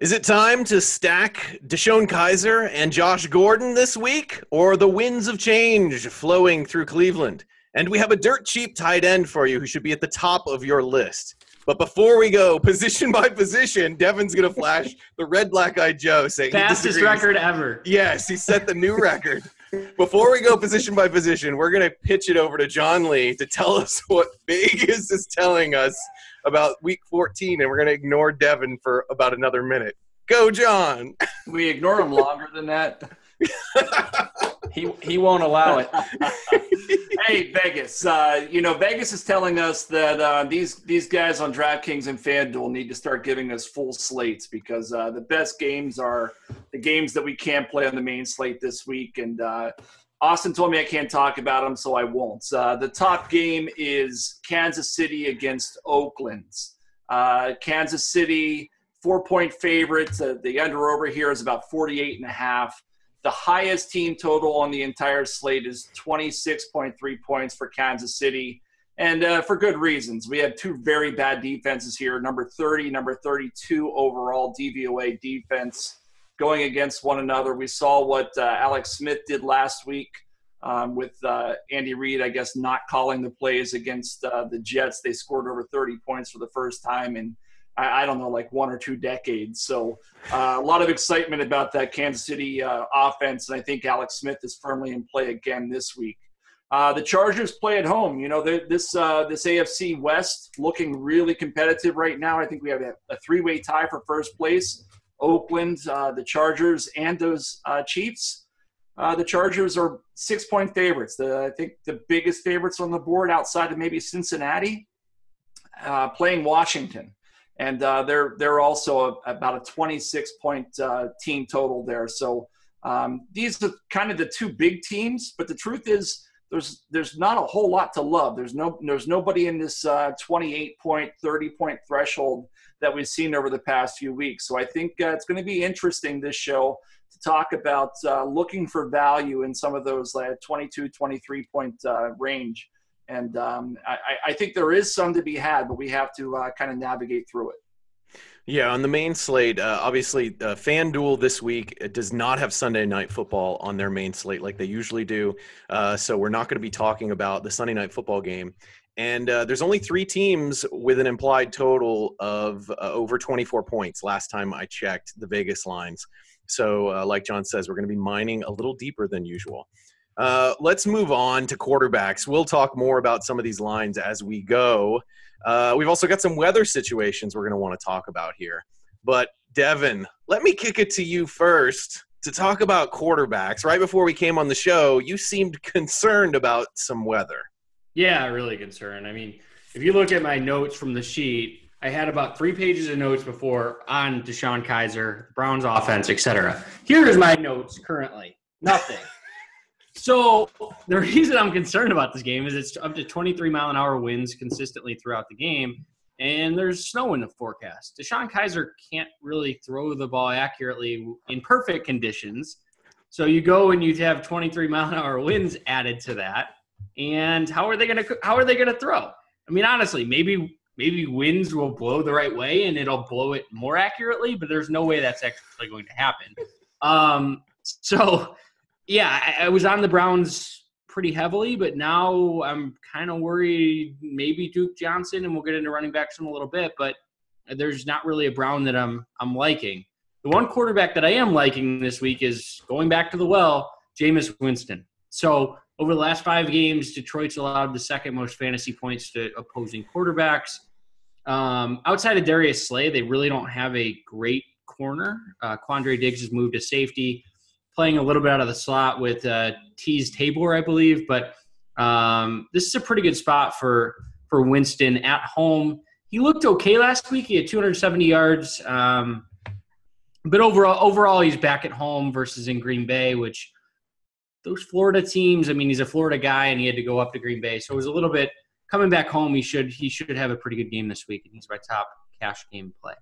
Is it time to stack Deshaun Kaiser and Josh Gordon this week, or the winds of change flowing through Cleveland? And we have a dirt cheap tight end for you who should be at the top of your list. But before we go, position by position, Devin's going to flash the red black-eyed Joe saying fastest record ever. Yes, he set the new record. Before we go position by position, we're going to pitch it over to John Lee to tell us what Vegas is telling us about Week 14, and we're going to ignore Devin for about another minute. Go, John. We ignore him longer than that. He won't allow it. Hey, Vegas. Vegas is telling us that these guys on DraftKings and FanDuel need to start giving us full slates because the best games are the games that we can't play on the main slate this week. And Austin told me I can't talk about them, so I won't. The top game is Kansas City against Oakland. Kansas City, 4-point favorites. The under-over here is about 48.5. The highest team total on the entire slate is 26.3 points for Kansas City, and for good reasons. We have two very bad defenses here, number 30, number 32 overall DVOA defense going against one another. We saw what Alex Smith did last week with Andy Reid, I guess, not calling the plays against the Jets. They scored over 30 points for the first time in I don't know, like 1 or 2 decades. So a lot of excitement about that Kansas City offense, and I think Alex Smith is firmly in play again this week. The Chargers play at home. You know, this AFC West looking really competitive right now. I think we have a 3-way tie for first place. Oakland, the Chargers, and those Chiefs. The Chargers are 6-point favorites. I think the biggest favorites on the board outside of maybe Cincinnati, playing Washington. And they're also about a 26-point team total there. So these are kind of the two big teams. But the truth is, there's not a whole lot to love. There's nobody in this 28-point, 30-point threshold that we've seen over the past few weeks. So I think it's going to be interesting this show to talk about looking for value in some of those 22, 23-point range. And I think there is some to be had, but we have to kind of navigate through it. Yeah, on the main slate, obviously FanDuel this week does not have Sunday Night Football on their main slate like they usually do. So we're not going to be talking about the Sunday Night Football game. And there's only 3 teams with an implied total of over 24 points last time I checked the Vegas lines. So like John says, we're going to be mining a little deeper than usual. Let's move on to quarterbacks. We'll talk more about some of these lines as we go. We've also got some weather situations we're going to want to talk about here. But, Devin, let me kick it to you first to talk about quarterbacks. Right before we came on the show, you seemed concerned about some weather. Yeah, really concerned. I mean, if you look at my notes from the sheet, I had about 3 pages of notes before on Deshaun Kaiser, Browns offense, etc. Here's my notes currently. Nothing. So the reason I'm concerned about this game is it's up to 23-mile-an-hour winds consistently throughout the game, and there's snow in the forecast. Deshaun Kaiser can't really throw the ball accurately in perfect conditions. So you go and you have 23-mile-an-hour winds added to that, and how are they going to throw? I mean, honestly, maybe winds will blow the right way and it'll blow it more accurately, but there's no way that's actually going to happen. Yeah, I was on the Browns pretty heavily, but now I'm kind of worried maybe Duke Johnson, and we'll get into running backs in a little bit, but there's not really a Brown that I'm liking. The one quarterback that I am liking this week is going back to the well, Jameis Winston. So over the last 5 games, Detroit's allowed the second most fantasy points to opposing quarterbacks. Outside of Darius Slay, they really don't have a great corner. Quandre Diggs has moved to safety, playing a little bit out of the slot with Tease Tabor, I believe. But this is a pretty good spot for Winston at home. He looked okay last week. He had 270 yards. But overall, he's back at home versus in Green Bay, which those Florida teams, I mean, he's a Florida guy, and he had to go up to Green Bay. So it was a little bit coming back home. He should have a pretty good game this week, and he's my top cash game play.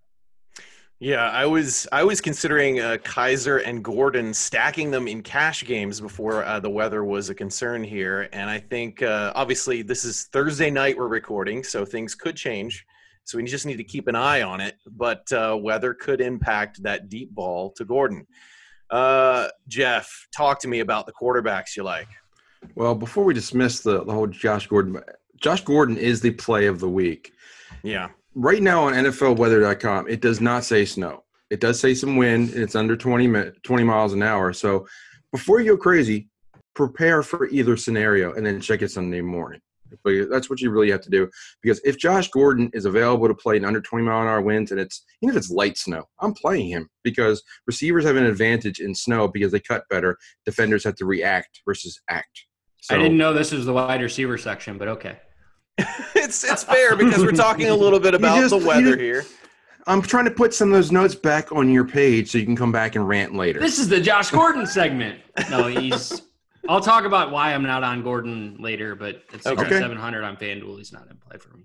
Yeah, I was considering Kaiser and Gordon, stacking them in cash games before the weather was a concern here. And I think, obviously, this is Thursday night we're recording, so things could change So we just need to keep an eye on it. But weather could impact that deep ball to Gordon. Jeff, talk to me about the quarterbacks you like. Well, before we dismiss the whole Josh Gordon is the play of the week. Yeah. Right now on NFLweather.com, it does not say snow. It does say some wind, and it's under 20 miles an hour. So before you go crazy, prepare for either scenario and then check it Sunday morning. But that's what you really have to do, because if Josh Gordon is available to play in under 20-mile-an-hour winds, and even if it's light snow, I'm playing him, because receivers have an advantage in snow because they cut better. Defenders have to react versus act. So, I didn't know this was the wide receiver section, but okay. It's fair, because we're talking a little bit about the weather here. I'm trying to put some of those notes back on your page so you can come back and rant later. This is the Josh Gordon segment. No, I'll talk about why I'm not on Gordon later, but it's 700 on FanDuel. He's not in play for me.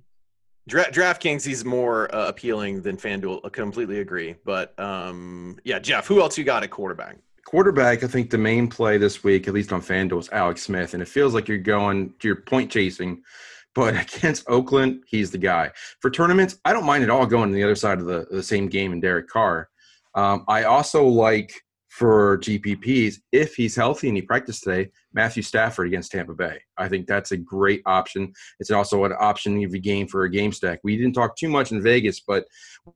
DraftKings, he's more appealing than FanDuel. I completely agree. But, yeah, Jeff, who else you got at quarterback? Quarterback, I think the main play this week, at least on FanDuel, is Alex Smith. And it feels like you're going to your point chasing. But against Oakland, he's the guy. For tournaments, I don't mind at all going to the other side of the same game in Derek Carr. I also like, for GPPs, if he's healthy and he practiced today, Matthew Stafford against Tampa Bay. I think that's a great option. It's also an option if you gain for a game stack. We didn't talk too much in Vegas, but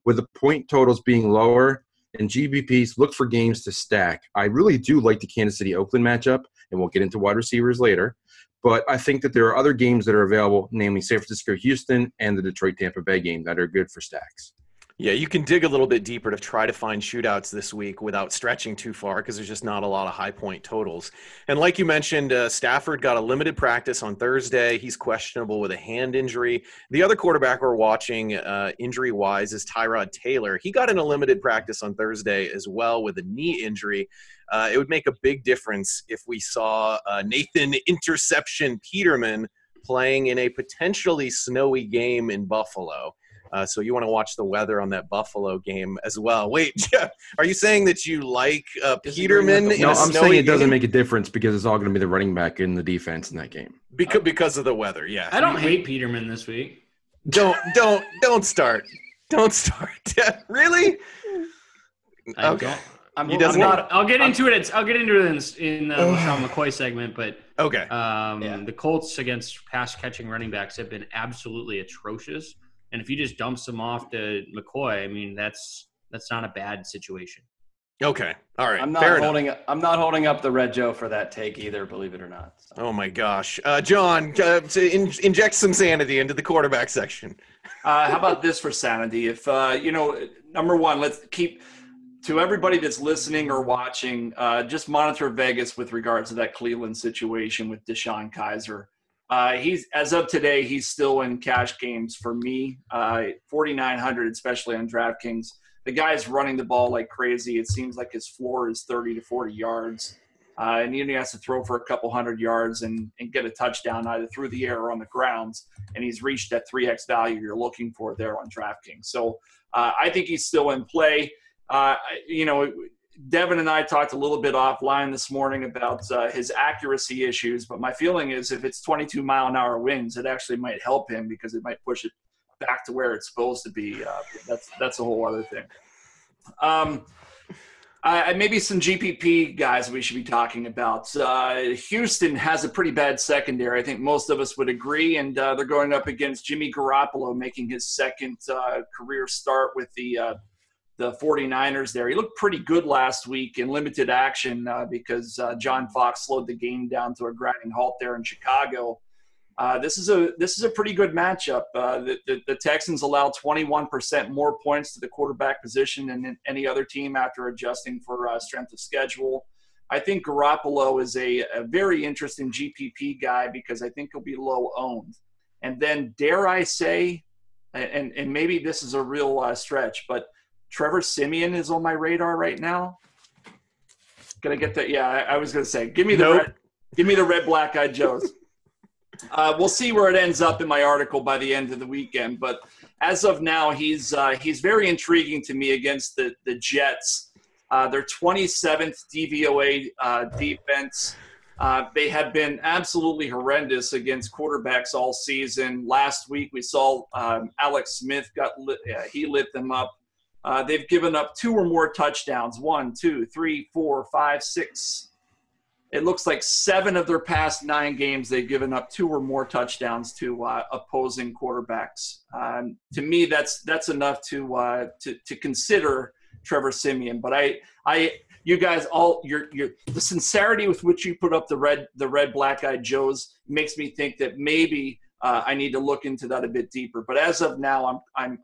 with the point totals being lower and GPPs, look for games to stack. I really do like the Kansas City-Oakland matchup, and we'll get into wide receivers later. But I think that there are other games that are available, namely San Francisco-Houston and the Detroit-Tampa Bay game, that are good for stacks. Yeah, you can dig a little bit deeper to try to find shootouts this week without stretching too far, because there's just not a lot of high point totals. And like you mentioned, Stafford got a limited practice on Thursday. He's questionable with a hand injury. The other quarterback we're watching injury-wise is Tyrod Taylor. He got in a limited practice on Thursday as well with a knee injury. It would make a big difference if we saw Nathan Interception Peterman playing in a potentially snowy game in Buffalo. So you want to watch the weather on that Buffalo game as well. Wait, Jeff, are you saying that you like Peterman in a snowy game? No, I'm saying it doesn't make a difference because it's all going to be the running back in the defense in that game. Because of the weather, yeah. I don't hate Peterman this week. Don't start. Don't start. Really? Okay. I'll get into it. I'll get into it in the LaShawn McCoy segment, but okay. The Colts against pass catching running backs have been absolutely atrocious. And if you just dump some off to McCoy, I mean, that's not a bad situation. Okay. All right. I'm not holding up the Red Joe for that take either, believe it or not. So. Oh my gosh. John, to inject some sanity into the quarterback section. How about this for sanity? If, number one, let's keep to everybody that's listening or watching, just monitor Vegas with regards to that Cleveland situation with Deshaun Kaiser. As of today, he's still in cash games for me, 4,900, especially on DraftKings. The guy's running the ball like crazy. It seems like his floor is 30 to 40 yards. And he has to throw for a couple hundred yards and get a touchdown either through the air or on the ground. And he's reached that 3x value you're looking for there on DraftKings. So I think he's still in play. Devin and I talked a little bit offline this morning about his accuracy issues, but my feeling is if it's 22-mile-an-hour winds, it actually might help him because it might push it back to where it's supposed to be. That's a whole other thing. Maybe some GPP guys we should be talking about. Houston has a pretty bad secondary. I think most of us would agree, and they're going up against Jimmy Garoppolo, making his second career start with the 49ers there. He looked pretty good last week in limited action because John Fox slowed the game down to a grinding halt there in Chicago. This is a pretty good matchup. The Texans allow 21% more points to the quarterback position than any other team after adjusting for strength of schedule. I think Garoppolo is a very interesting GPP guy because I think he'll be low owned. And then dare I say, and maybe this is a real stretch, but Trevor Siemian is on my radar right now. Gonna get that? Yeah, I was gonna say, give me the red black-eyed Joes. We'll see where it ends up in my article by the end of the weekend. But as of now, he's very intriguing to me against the Jets. Their 27th DVOA defense. They have been absolutely horrendous against quarterbacks all season. Last week we saw Alex Smith he lit them up. They've given up 2 or more touchdowns. 1, 2, 3, 4, 5, 6. It looks like 7 of their past 9 games they've given up 2 or more touchdowns to opposing quarterbacks. To me, that's enough to consider Trevor Siemian. But you guys all the sincerity with which you put up the red black-eyed Joes makes me think that maybe I need to look into that a bit deeper. But as of now, I'm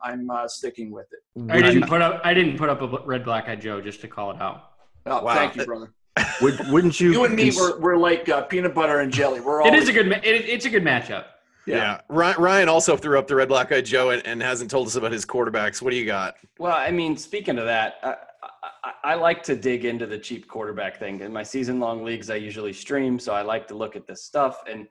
sticking with it. I didn't put up a red black-eyed Joe, just to call it out. Oh, wow. Thank you, brother. Wouldn't you? You and me, we're like peanut butter and jelly. It's a good matchup. Yeah. Ryan also threw up the red black-eyed Joe and hasn't told us about his quarterbacks. What do you got? Well, I mean, speaking of that, I like to dig into the cheap quarterback thing. In my season-long leagues, I usually stream, so I like to look at this stuff. And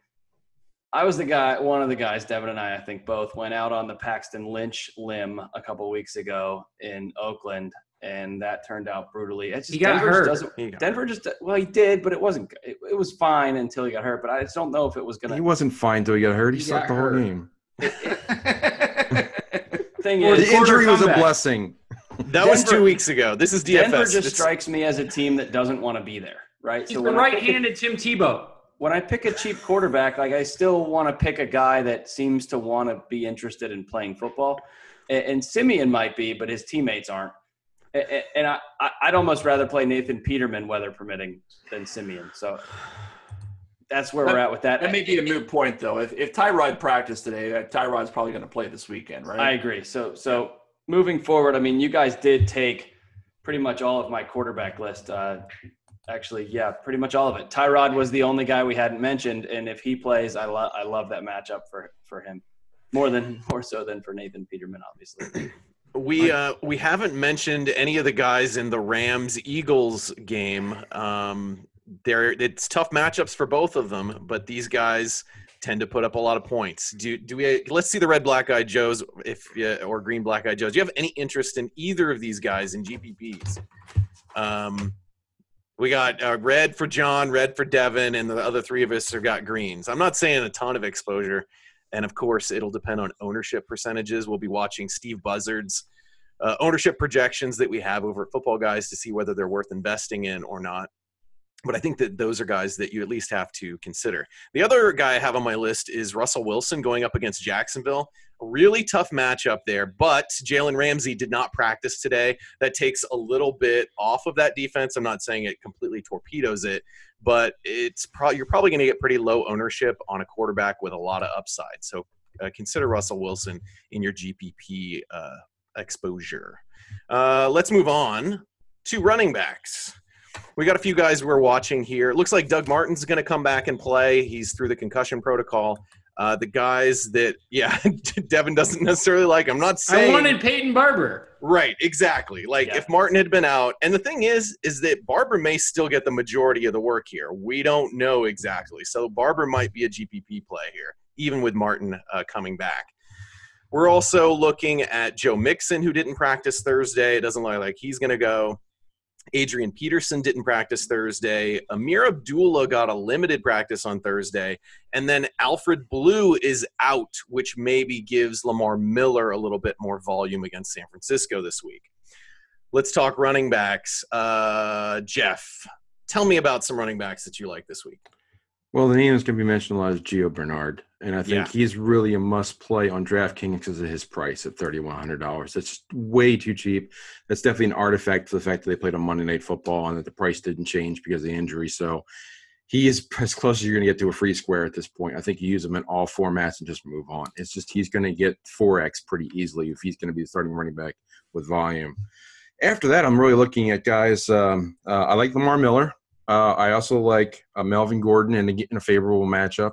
I was one of the guys, Devin and I think both, went out on the Paxton Lynch limb a couple weeks ago in Oakland, and that turned out brutally. He got hurt. He did, but it wasn't. It was fine until he got hurt. But I just don't know if it was going to. He wasn't fine until he got hurt. He sucked the whole game. The injury was a blessing. That was 2 weeks ago. This is DFS. Denver just strikes me as a team that doesn't want to be there, right? He's the right-handed Tim Tebow. When I pick a cheap quarterback, I still want to pick a guy that seems to want to be interested in playing football. And Siemian might be, but his teammates aren't. And I'd almost rather play Nathan Peterman, weather permitting, than Siemian. So that's where we're at with that. That may be a moot point, though. If Tyrod practiced today, Tyrod's probably going to play this weekend, right? I agree. So moving forward, I mean, you guys did take pretty much all of my quarterback list. Actually, yeah, pretty much all of it. Tyrod was the only guy we hadn't mentioned, and if he plays, I love that matchup for him more so than for Nathan Peterman, obviously. We haven't mentioned any of the guys in the Rams-Eagles game. It's tough matchups for both of them, but these guys tend to put up a lot of points. Let's see the red black-eyed Joes or green black-eyed Joes. Do you have any interest in either of these guys in GPPs? We got red for John, red for Devin, and the other 3 of us have got greens. I'm not saying a ton of exposure. And, of course, it'll depend on ownership percentages. We'll be watching Steve Buzzard's ownership projections that we have over at Footballguys to see whether they're worth investing in or not. But I think that those are guys that you at least have to consider. The other guy I have on my list is Russell Wilson going up against Jacksonville. A really tough matchup there, but Jalen Ramsey did not practice today. That takes a little bit off of that defense. I'm not saying it completely torpedoes it, but you're probably going to get pretty low ownership on a quarterback with a lot of upside. So consider Russell Wilson in your GPP exposure. Let's move on to running backs. We got a few guys we're watching here. It looks like Doug Martin's going to come back and play. He's through the concussion protocol. The guys that, Devin doesn't necessarily like. I'm not saying. I wanted Peyton Barber. Right, exactly. If Martin had been out. And the thing is that Barber may still get the majority of the work here. We don't know exactly. So Barber might be a GPP play here, even with Martin coming back. We're also looking at Joe Mixon, who didn't practice Thursday. It doesn't look like he's going to go. Adrian Peterson didn't practice Thursday. Amir Abdullah got a limited practice on Thursday. And then Alfred Blue is out, which maybe gives Lamar Miller a little bit more volume against San Francisco this week. Let's talk running backs. Jeff, tell me about some running backs that you like this week. Well, the name that's going to be mentioned a lot is Gio Bernard, and I think he's really a must-play on DraftKings because of his price at $3,100. That's way too cheap. That's definitely an artifact for the fact that they played on Monday Night Football and that the price didn't change because of the injury. So he is as close as you're going to get to a free square at this point. I think you use him in all formats and just move on. It's just he's going to get 4X pretty easily if he's going to be the starting running back with volume. After that, I'm really looking at guys. I like Lamar Miller. I also like Melvin Gordon in a favorable matchup.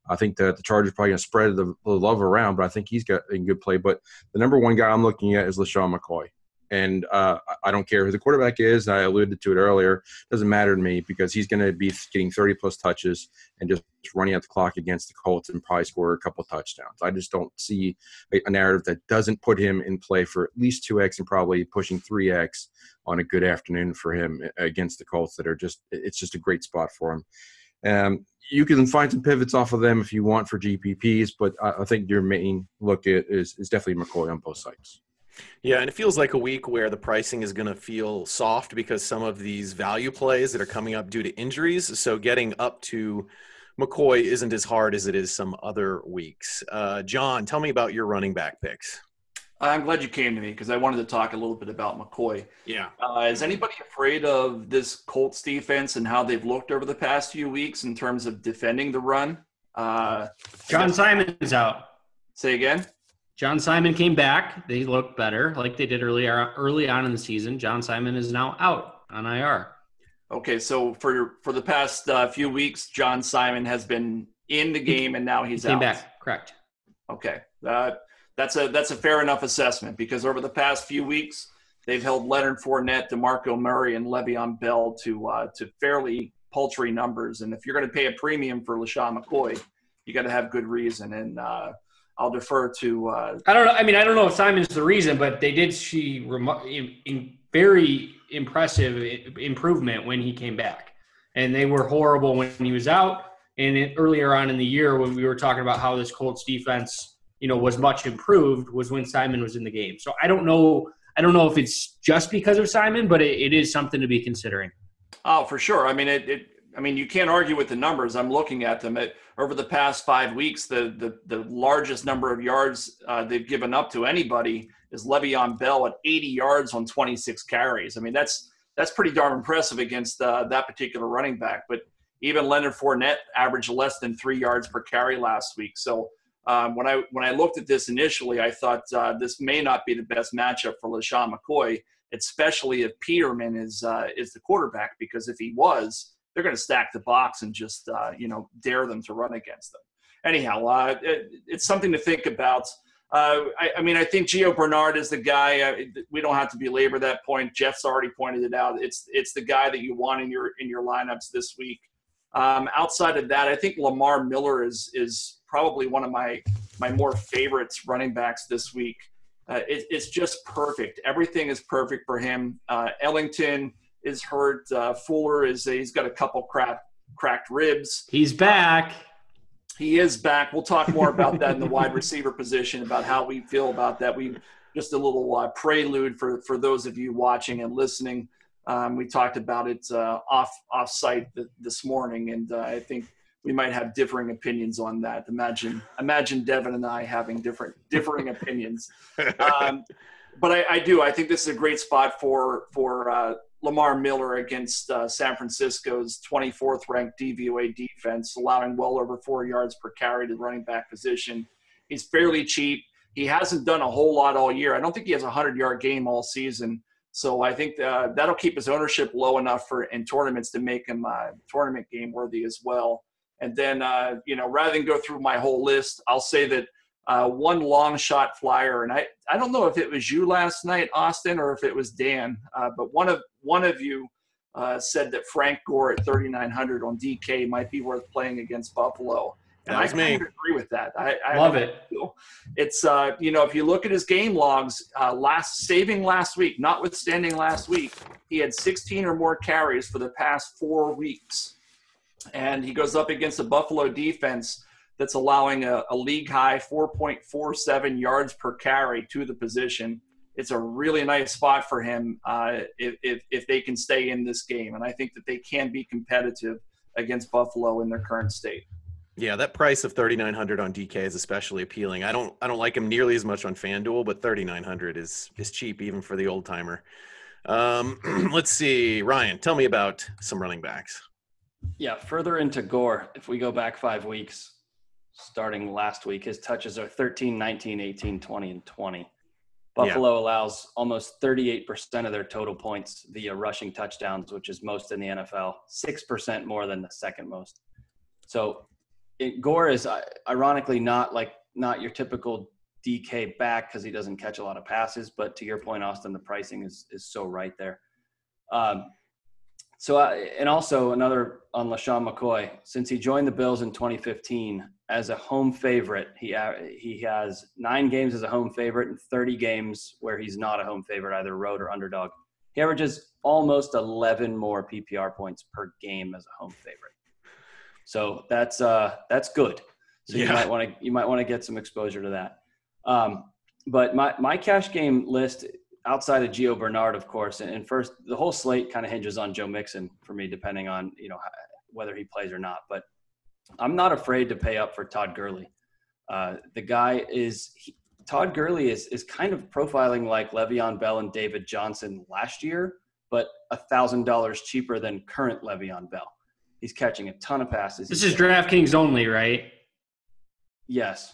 I think that the Chargers are probably going to spread the love around, but I think he's got a good play. But the number one guy I'm looking at is LaShawn McCoy. And I don't care who the quarterback is. I alluded to it earlier. It doesn't matter to me because he's going to be getting 30-plus touches and just running out the clock against the Colts and probably score a couple touchdowns. I just don't see a narrative that doesn't put him in play for at least 2X and probably pushing 3X on a good afternoon for him against the Colts that are just – it's just a great spot for him. You can find some pivots off of them if you want for GPPs, but I think your main look at is definitely McCoy on both sides. Yeah, and it feels like a week where the pricing is going to feel soft because some of these value plays that are coming up due to injuries. So getting up to McCoy isn't as hard as it is some other weeks. John, tell me about your running back picks. I'm glad you came to me because I wanted to talk a little bit about McCoy. Yeah. Is anybody afraid of this Colts defense and how they've looked over the past few weeks in terms of defending the run? John Simon's out. Say again? John Simon came back. They looked better like they did early on in the season. John Simon is now out on IR. Okay, so for the past few weeks, John Simon has been in the game and now he's out. Came back, correct. Okay, that's a fair enough assessment because over the past few weeks, they've held Leonard Fournette, DeMarco Murray, and Le'Veon Bell to fairly paltry numbers. And if you're going to pay a premium for LaShawn McCoy, you got to have good reason. And I'll defer to. I don't know. I mean, I don't know if Simon's the reason, but they did see very impressive improvement when he came back, and they were horrible when he was out. And earlier on in the year, when we were talking about how this Colts defense, was much improved, was when Simon was in the game. So I don't know if it's just because of Simon, but it is something to be considering. Oh, for sure. I mean, I mean, you can't argue with the numbers. I'm looking at them. Over the past 5 weeks, the largest number of yards they've given up to anybody is Le'Veon Bell at 80 yards on 26 carries. I mean, that's pretty darn impressive against that particular running back. But even Leonard Fournette averaged less than 3 yards per carry last week. So when I looked at this initially, I thought this may not be the best matchup for LaShawn McCoy, especially if Peterman is the quarterback, because if he was, they're going to stack the box and just, dare them to run against them. Anyhow, it's something to think about. I think Gio Bernard is the guy. We don't have to belabor that point. Jeff's already pointed it out. It's the guy that you want in your lineups this week. Outside of that, I think Lamar Miller is probably one of my more favorites running backs this week. It's just perfect. Everything is perfect for him. Ellington is hurt. Fuller he's got a couple cracked ribs. He's back. He is back. We'll talk more about that in the wide receiver position, about how we feel about that. We just a little prelude for those of you watching and listening. We talked about it off-site this morning, and I think we might have differing opinions on that. Imagine Devin and I having differing opinions. But I think this is a great spot for Lamar Miller against San Francisco's 24th ranked DVOA defense, allowing well over 4 yards per carry to the running back position. He's fairly cheap. He hasn't done a whole lot all year. I don't think he has a 100-yard game all season. So I think that'll keep his ownership low enough in tournaments to make him tournament game worthy as well. And then, rather than go through my whole list, I'll say that one long shot flyer, and I don't know if it was you last night, Austin, or if it was Dan, but one of you said that Frank Gore at 3,900 on DK might be worth playing against Buffalo. And I kind of agree with that. I love it. It's if you look at his game logs, last week, notwithstanding last week, he had 16 or more carries for the past 4 weeks, and he goes up against a Buffalo defense that's allowing a league high 4.47 yards per carry to the position. It's a really nice spot for him if they can stay in this game, and I think that they can be competitive against Buffalo in their current state. Yeah, that price of 3,900 on DK is especially appealing. I don't like him nearly as much on FanDuel, but 3,900 is cheap even for the old timer. Let's see, Ryan, tell me about some running backs. Yeah, further into Gore, if we go back 5 weeks, starting last week, his touches are 13, 19, 18, 20, and 20. Buffalo allows almost 38% of their total points via rushing touchdowns, which is most in the NFL, 6% more than the second most. So Gore is ironically not your typical DK back because he doesn't catch a lot of passes. But to your point, Austin, the pricing is so right there. And also another on LaShawn McCoy. Since he joined the Bills in 2015 as a home favorite, he has 9 games as a home favorite and 30 games where he's not a home favorite, either road or underdog. He averages almost 11 more PPR points per game as a home favorite. So that's good. So you might want to get some exposure to that. But my cash game list outside of Gio Bernard, of course, and first the whole slate kind of hinges on Joe Mixon for me, depending on whether he plays or not. But I'm not afraid to pay up for Todd Gurley. The guy Todd Gurley is kind of profiling like Le'Veon Bell and David Johnson last year, but $1,000 cheaper than current Le'Veon Bell. He's catching a ton of passes. This is DraftKings only, right? Yes.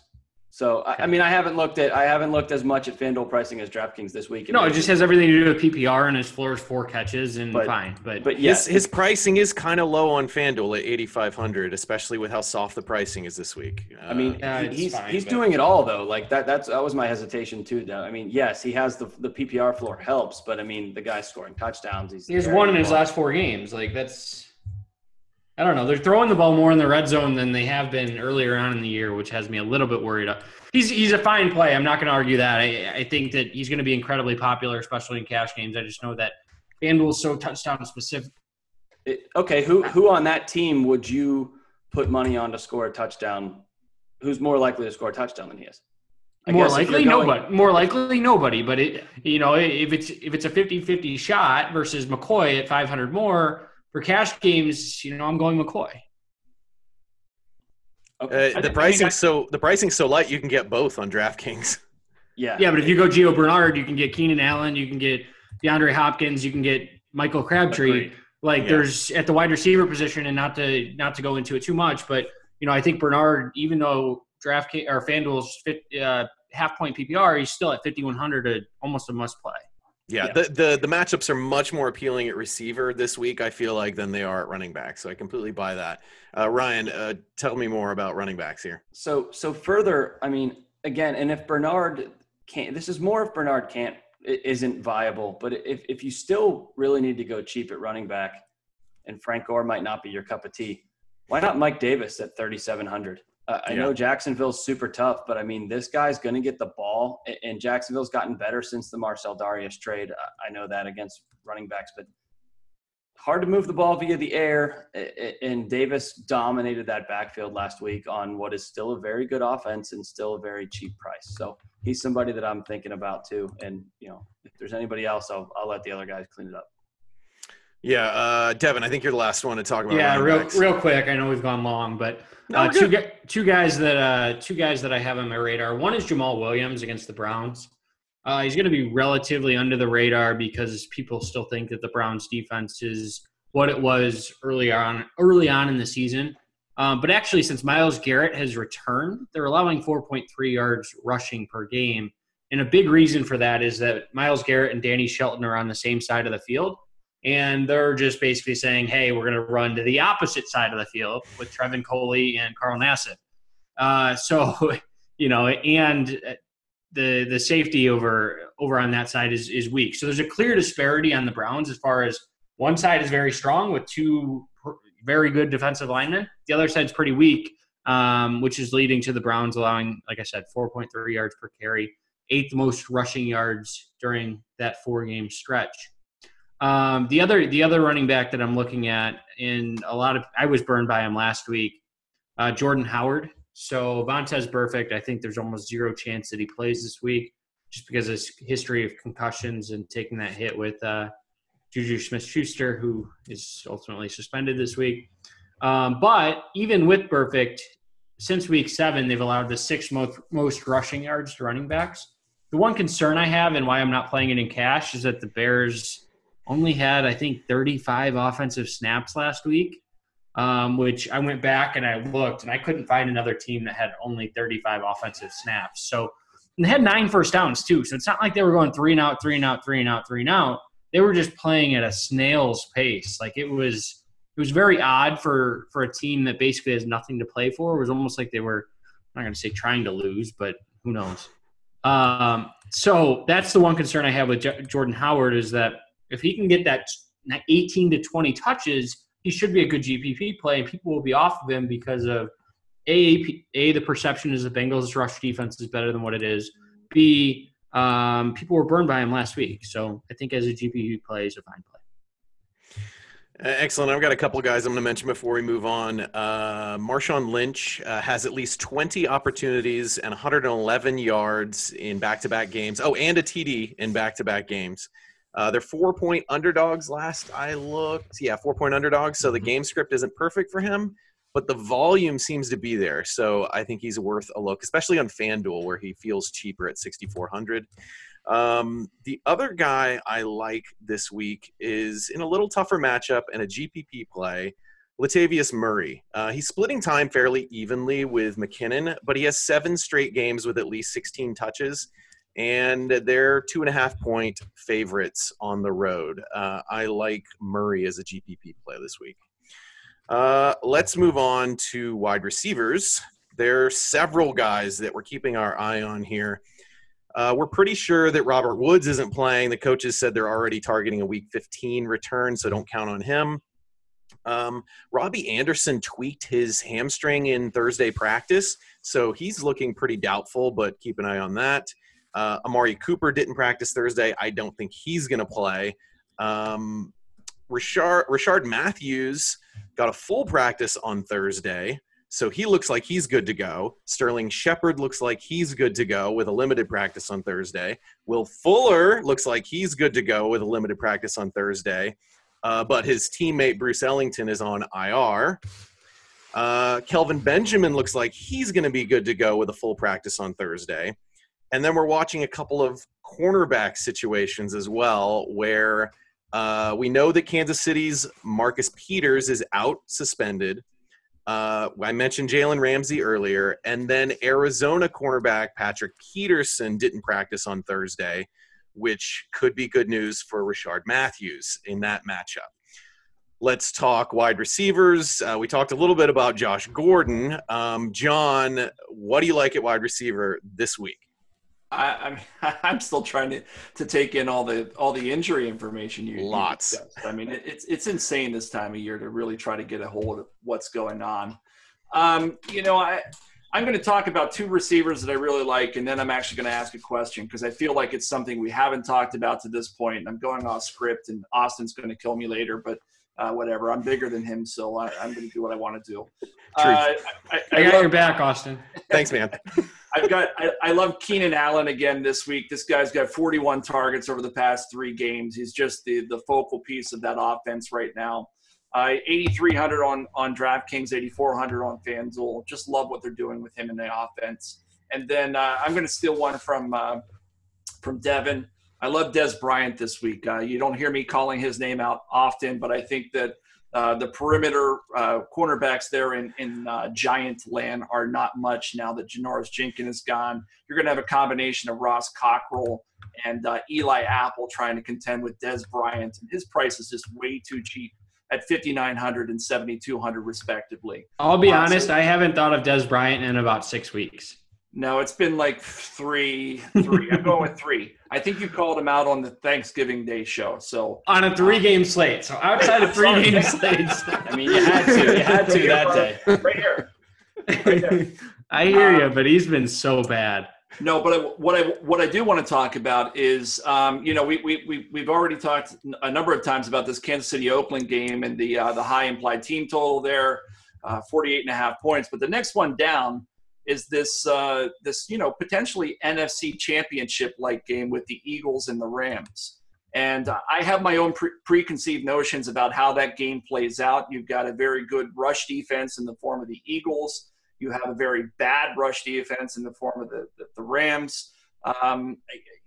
So I mean, I haven't looked as much at FanDuel pricing as DraftKings this week. No, it just has everything to do with PPR, and his floor is 4 catches, and fine. But yes, his pricing is kind of low on FanDuel at 8,500, especially with how soft the pricing is this week. I mean, he's doing it all though. Like that was my hesitation too. I mean, yes, he has the PPR floor helps, but I mean, the guy's scoring touchdowns. He has one in his last 4 games. Like that's. I don't know. They're throwing the ball more in the red zone than they have been earlier on in the year, which has me a little bit worried. He's a fine play. I'm not going to argue that. I think that he's going to be incredibly popular, especially in cash games. I just know that FanDuel is so touchdown specific. Okay, who on that team would you put money on to score a touchdown? Who's more likely to score a touchdown than he is? More likely nobody. But if it's a 50-50 shot versus McCoy at 500 more. For cash games, I'm going McCoy. Okay. The pricing's so light you can get both on DraftKings. Yeah. Yeah, but if you go Gio Bernard, you can get Keenan Allen, you can get DeAndre Hopkins, you can get Michael Crabtree. Agreed. There's at the wide receiver position, and not to go into it too much, but I think Bernard, even though DraftKings or FanDuel's half point PPR, he's still at 5,100, almost a must play. Yeah, the matchups are much more appealing at receiver this week, I feel like, than they are at running back. So I completely buy that. Ryan, tell me more about running backs here. So further, I mean, again, and if Bernard can't, this is more if Bernard isn't viable. But if you still really need to go cheap at running back, and Frank Gore might not be your cup of tea, why not Mike Davis at 3,700? I know Jacksonville's super tough, but I mean, this guy's going to get the ball, and Jacksonville's gotten better since the Marcel Darius trade. I know that against running backs, but hard to move the ball via the air. And Davis dominated that backfield last week on what is still a very good offense and still a very cheap price. So he's somebody that I'm thinking about too. And if there's anybody else, I'll let the other guys clean it up. Yeah, Devin, I think you're the last one to talk about. Yeah, real quick. I know we've gone long, but two guys that I have on my radar. One is Jamal Williams against the Browns. He's going to be relatively under the radar because people still think that the Browns defense is what it was early on in the season. But actually, since Myles Garrett has returned, they're allowing 4.3 yards rushing per game. And a big reason for that is that Myles Garrett and Danny Shelton are on the same side of the field. And they're just basically saying, hey, we're going to run to the opposite side of the field with Trevin Coley and Carl Nassib. And the safety over on that side is weak. So there's a clear disparity on the Browns as far as one side is very strong with 2 very good defensive linemen. The other side's pretty weak, which is leading to the Browns allowing, like I said, 4.3 yards per carry, 8th most rushing yards during that 4-game stretch. The other running back that I'm looking at, I was burned by him last week, Jordan Howard. So Vontaze Burfict, I think there's almost zero chance that he plays this week just because of his history of concussions and taking that hit with Juju Smith-Schuster, who is ultimately suspended this week. But even with Burfict, since week 7, they've allowed the 6th most rushing yards to running backs. The one concern I have and why I'm not playing it in cash is that the Bears only had, I think, 35 offensive snaps last week, which I went back and I looked, and I couldn't find another team that had only 35 offensive snaps. So and they had 9 first downs too. So it's not like they were going 3 and out, 3 and out, 3 and out, 3 and out. They were just playing at a snail's pace. Like it was very odd for a team that basically has nothing to play for. It was almost like they were, I'm not going to say trying to lose, but who knows. So that's the one concern I have with Jordan Howard is that if he can get that 18 to 20 touches, he should be a good GPP play, and people will be off of him because of the perception is the Bengals' rush defense is better than what it is. B, people were burned by him last week. So I think as a GPP play, he's a fine play. Excellent. I've got a couple guys I'm going to mention before we move on. Marshawn Lynch has at least 20 opportunities and 111 yards in back-to-back games. Oh, and a TD in back-to-back games. They're 4-point underdogs last I looked. Yeah, 4-point underdogs. So the game script isn't perfect for him, but the volume seems to be there. So I think he's worth a look, especially on FanDuel where he feels cheaper at 6,400. The other guy I like this week is in a little tougher matchup and a GPP play, Latavius Murray. He's splitting time fairly evenly with McKinnon, but he has 7 straight games with at least 16 touches, and they're 2.5-point favorites on the road. I like Murray as a GPP play this week. Let's move on to wide receivers. There are several guys that we're keeping our eye on here. We're pretty sure that Robert Woods isn't playing. The coaches said they're already targeting a Week 15 return, so don't count on him. Robbie Anderson tweaked his hamstring in Thursday practice, so he's looking pretty doubtful, but keep an eye on that. Amari Cooper didn't practice Thursday. I don't think he's going to play. Rashard Matthews got a full practice on Thursday, so he looks like he's good to go. Sterling Shepard looks like he's good to go with a limited practice on Thursday. Will Fuller looks like he's good to go with a limited practice on Thursday, but his teammate Bruce Ellington is on IR. Kelvin Benjamin looks like he's going to be good to go with a full practice on Thursday. And then we're watching a couple of cornerback situations as well where we know that Kansas City's Marcus Peters is out suspended. I mentioned Jalen Ramsey earlier, and then Arizona cornerback Patrick Peterson didn't practice on Thursday, which could be good news for Rashard Matthews in that matchup. Let's talk wide receivers. We talked a little bit about Josh Gordon. John, what do you like at wide receiver this week? I'm still trying to take in all the injury information you lots. I mean, it's insane this time of year to really try to get a hold of what's going on. I'm going to talk about 2 receivers that I really like, and then I'm actually going to ask a question because I feel like it's something we haven't talked about to this point. And I'm going off script, and Austin's going to kill me later, but whatever. I'm bigger than him, so I'm going to do what I want to do. I got your back, Austin. Thanks, man. I love Keenan Allen again this week. This guy's got 41 targets over the past 3 games. He's just the focal piece of that offense right now. 8,300 on DraftKings, 8,400 on FanDuel. Just love what they're doing with him in the offense. And then I'm going to steal one from Devin. I love Des Bryant this week. You don't hear me calling his name out often, but I think that the perimeter cornerbacks there in Giant land are not much now that Janoris Jenkins is gone. You're going to have a combination of Ross Cockrell and Eli Apple trying to contend with Des Bryant. And his price is just way too cheap at $5,900 and $7,200 respectively. I'll be honest, I haven't thought of Des Bryant in about 6 weeks. No, it's been like 3. I'm going with 3. I think you called him out on the Thanksgiving Day show. So on a 3-game slate. So outside of 3-game slates, I mean, you had to that day. Right here. Right there. I hear you, but he's been so bad. No, but what I do want to talk about is, we've already talked a number of times about this Kansas City Oakland game and the high implied team total there, 48.5 points. But the next one down is this potentially NFC championship like game with the Eagles and the Rams. And I have my own preconceived notions about how that game plays out. You've got a very good rush defense in the form of the Eagles. You have a very bad rush defense in the form of the Rams. And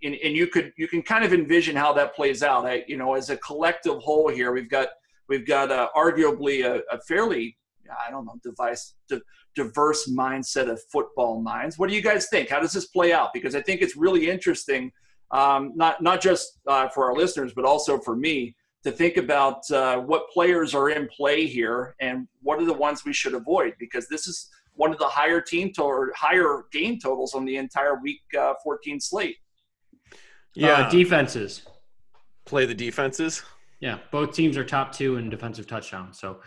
you can kind of envision how that plays out. As a collective whole here, we've got arguably a fairly, diverse mindset of football minds. What do you guys think? How does this play out? Because I think it's really interesting, not just for our listeners, but also for me to think about what players are in play here and what are the ones we should avoid, because this is one of the higher higher game totals on the entire week 14 slate. Yeah. Defenses. Play the defenses. Yeah. Both teams are top 2 in defensive touchdowns. So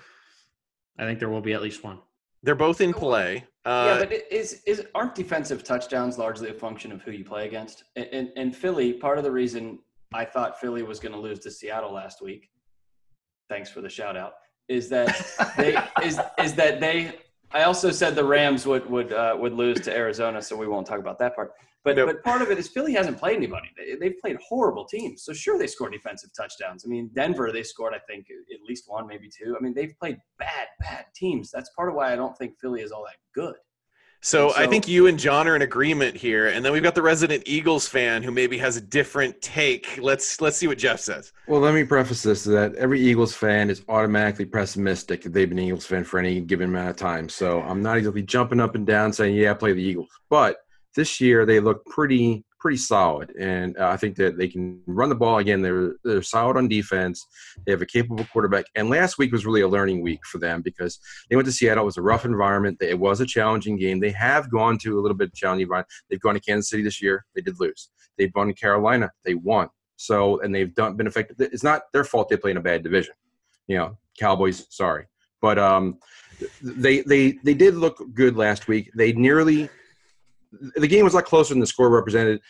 I think there will be at least one. They're both in play. But aren't defensive touchdowns largely a function of who you play against? And Philly, part of the reason I thought Philly was going to lose to Seattle last week, thanks for the shout out, is that I also said the Rams would lose to Arizona, so we won't talk about that part. But part of it is Philly hasn't played anybody. They've played horrible teams. So sure, they score defensive touchdowns. I mean, Denver, they scored, I think, at least one, maybe two. I mean, they've played bad teams. That's part of why I don't think Philly is all that good. So I think you and John are in agreement here, and then we've got the resident Eagles fan who maybe has a different take. Let's see what Jeff says. Well, let me preface this that every Eagles fan is automatically pessimistic if they've been an Eagles fan for any given amount of time. So I'm not exactly jumping up and down saying, yeah, play the Eagles. But this year they look pretty solid, and I think that they can run the ball again. They're solid on defense. They have a capable quarterback, and last week was really a learning week for them because they went to Seattle. It was a rough environment. It was a challenging game. They have gone to a little bit of challenging environment. They've gone to Kansas City this year. They did lose. They've gone to Carolina. They won. So, and they've been effective. It's not their fault they play in a bad division. Cowboys, sorry, but they did look good last week. The game was a lot closer than the score represented.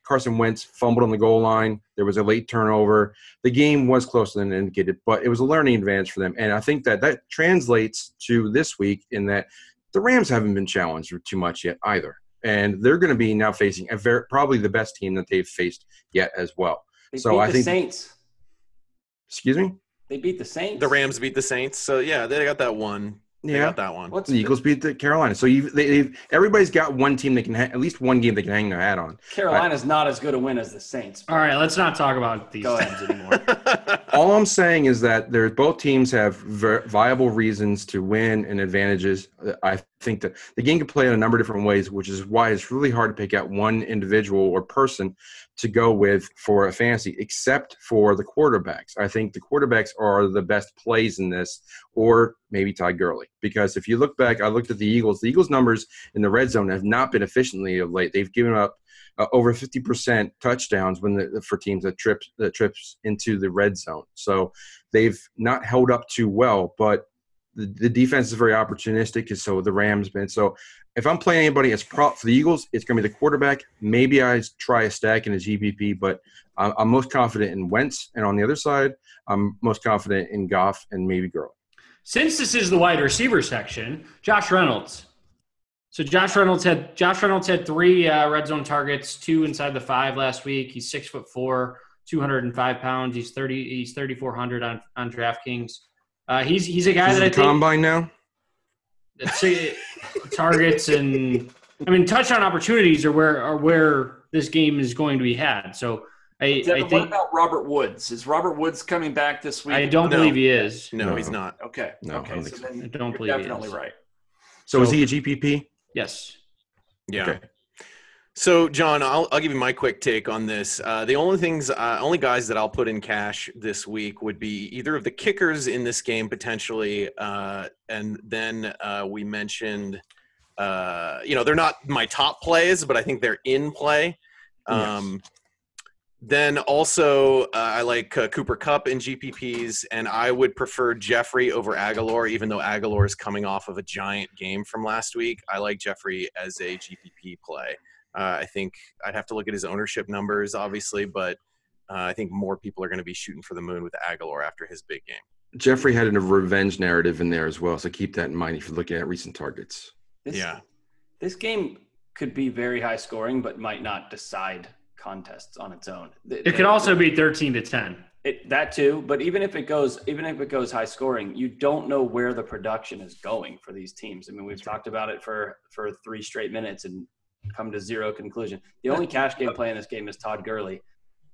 Carson Wentz fumbled on the goal line. There was a late turnover. The game was closer than indicated, but it was a learning advantage for them. And I think that translates to this week in that the Rams haven't been challenged too much yet either. And they're going to be now facing probably the best team that they've faced yet as well. They beat the Saints. Excuse me? They beat the Saints. The Rams beat the Saints. So, yeah, they got that one. They got that one. The Eagles beat the Carolina. So everybody's got one team they can at least one game they can hang their hat on. Carolina's not as good a win as the Saints. All right, let's not talk about these teams anymore. All I'm saying is that both teams have viable reasons to win and advantages. I think that the game can play in a number of different ways, which is why it's really hard to pick out one individual or person to go with for a fantasy, except for the quarterbacks. I think the quarterbacks are the best plays in this, or maybe Todd Gurley. Because if you look back, I looked at the Eagles. The Eagles' numbers in the red zone have not been efficiently of late. They've given up over 50% touchdowns for teams that trips into the red zone. So they've not held up too well, but the defense is very opportunistic, and so the Rams been. So if I'm playing anybody as prop for the Eagles, it's going to be the quarterback. Maybe I try a stack in a GPP, but I'm most confident in Wentz. And on the other side, I'm most confident in Goff and maybe Gurley. Since this is the wide receiver section, Josh Reynolds. So Josh Reynolds had 3 red zone targets, 2 inside the 5 last week. He's 6'4", 205 pounds. He's 3,400 on DraftKings. He's a guy that I think combine now. Targets and touchdown opportunities are where this game is going to be had. So I think. What about Robert Woods? Is Robert Woods coming back this week? I don't believe he is. No, he's not. Okay. No, okay. So then I don't believe he is. definitely right. So is he a GPP? Yes. Yeah. Okay. So, John, I'll give you my quick take on this. The only guys that I'll put in cash this week would be either of the kickers in this game potentially, and then we mentioned, they're not my top plays, but I think they're in play. Yes. Then also I like Cooper Kupp in GPPs, and I would prefer Jeffrey over Aguilar, even though Aguilar is coming off of a giant game from last week. I like Jeffrey as a GPP play. I think I'd have to look at his ownership numbers, obviously, but I think more people are going to be shooting for the moon with Aguilar after his big game. Jeffrey had a revenge narrative in there as well, so keep that in mind if you're looking at recent targets. This game could be very high scoring, but might not decide contests on its own. It could also be 13-10. That too, but even if it goes high scoring, you don't know where the production is going for these teams. I mean, we've talked about it for 3 straight minutes and come to zero conclusion. The only cash game play in this game is Todd Gurley,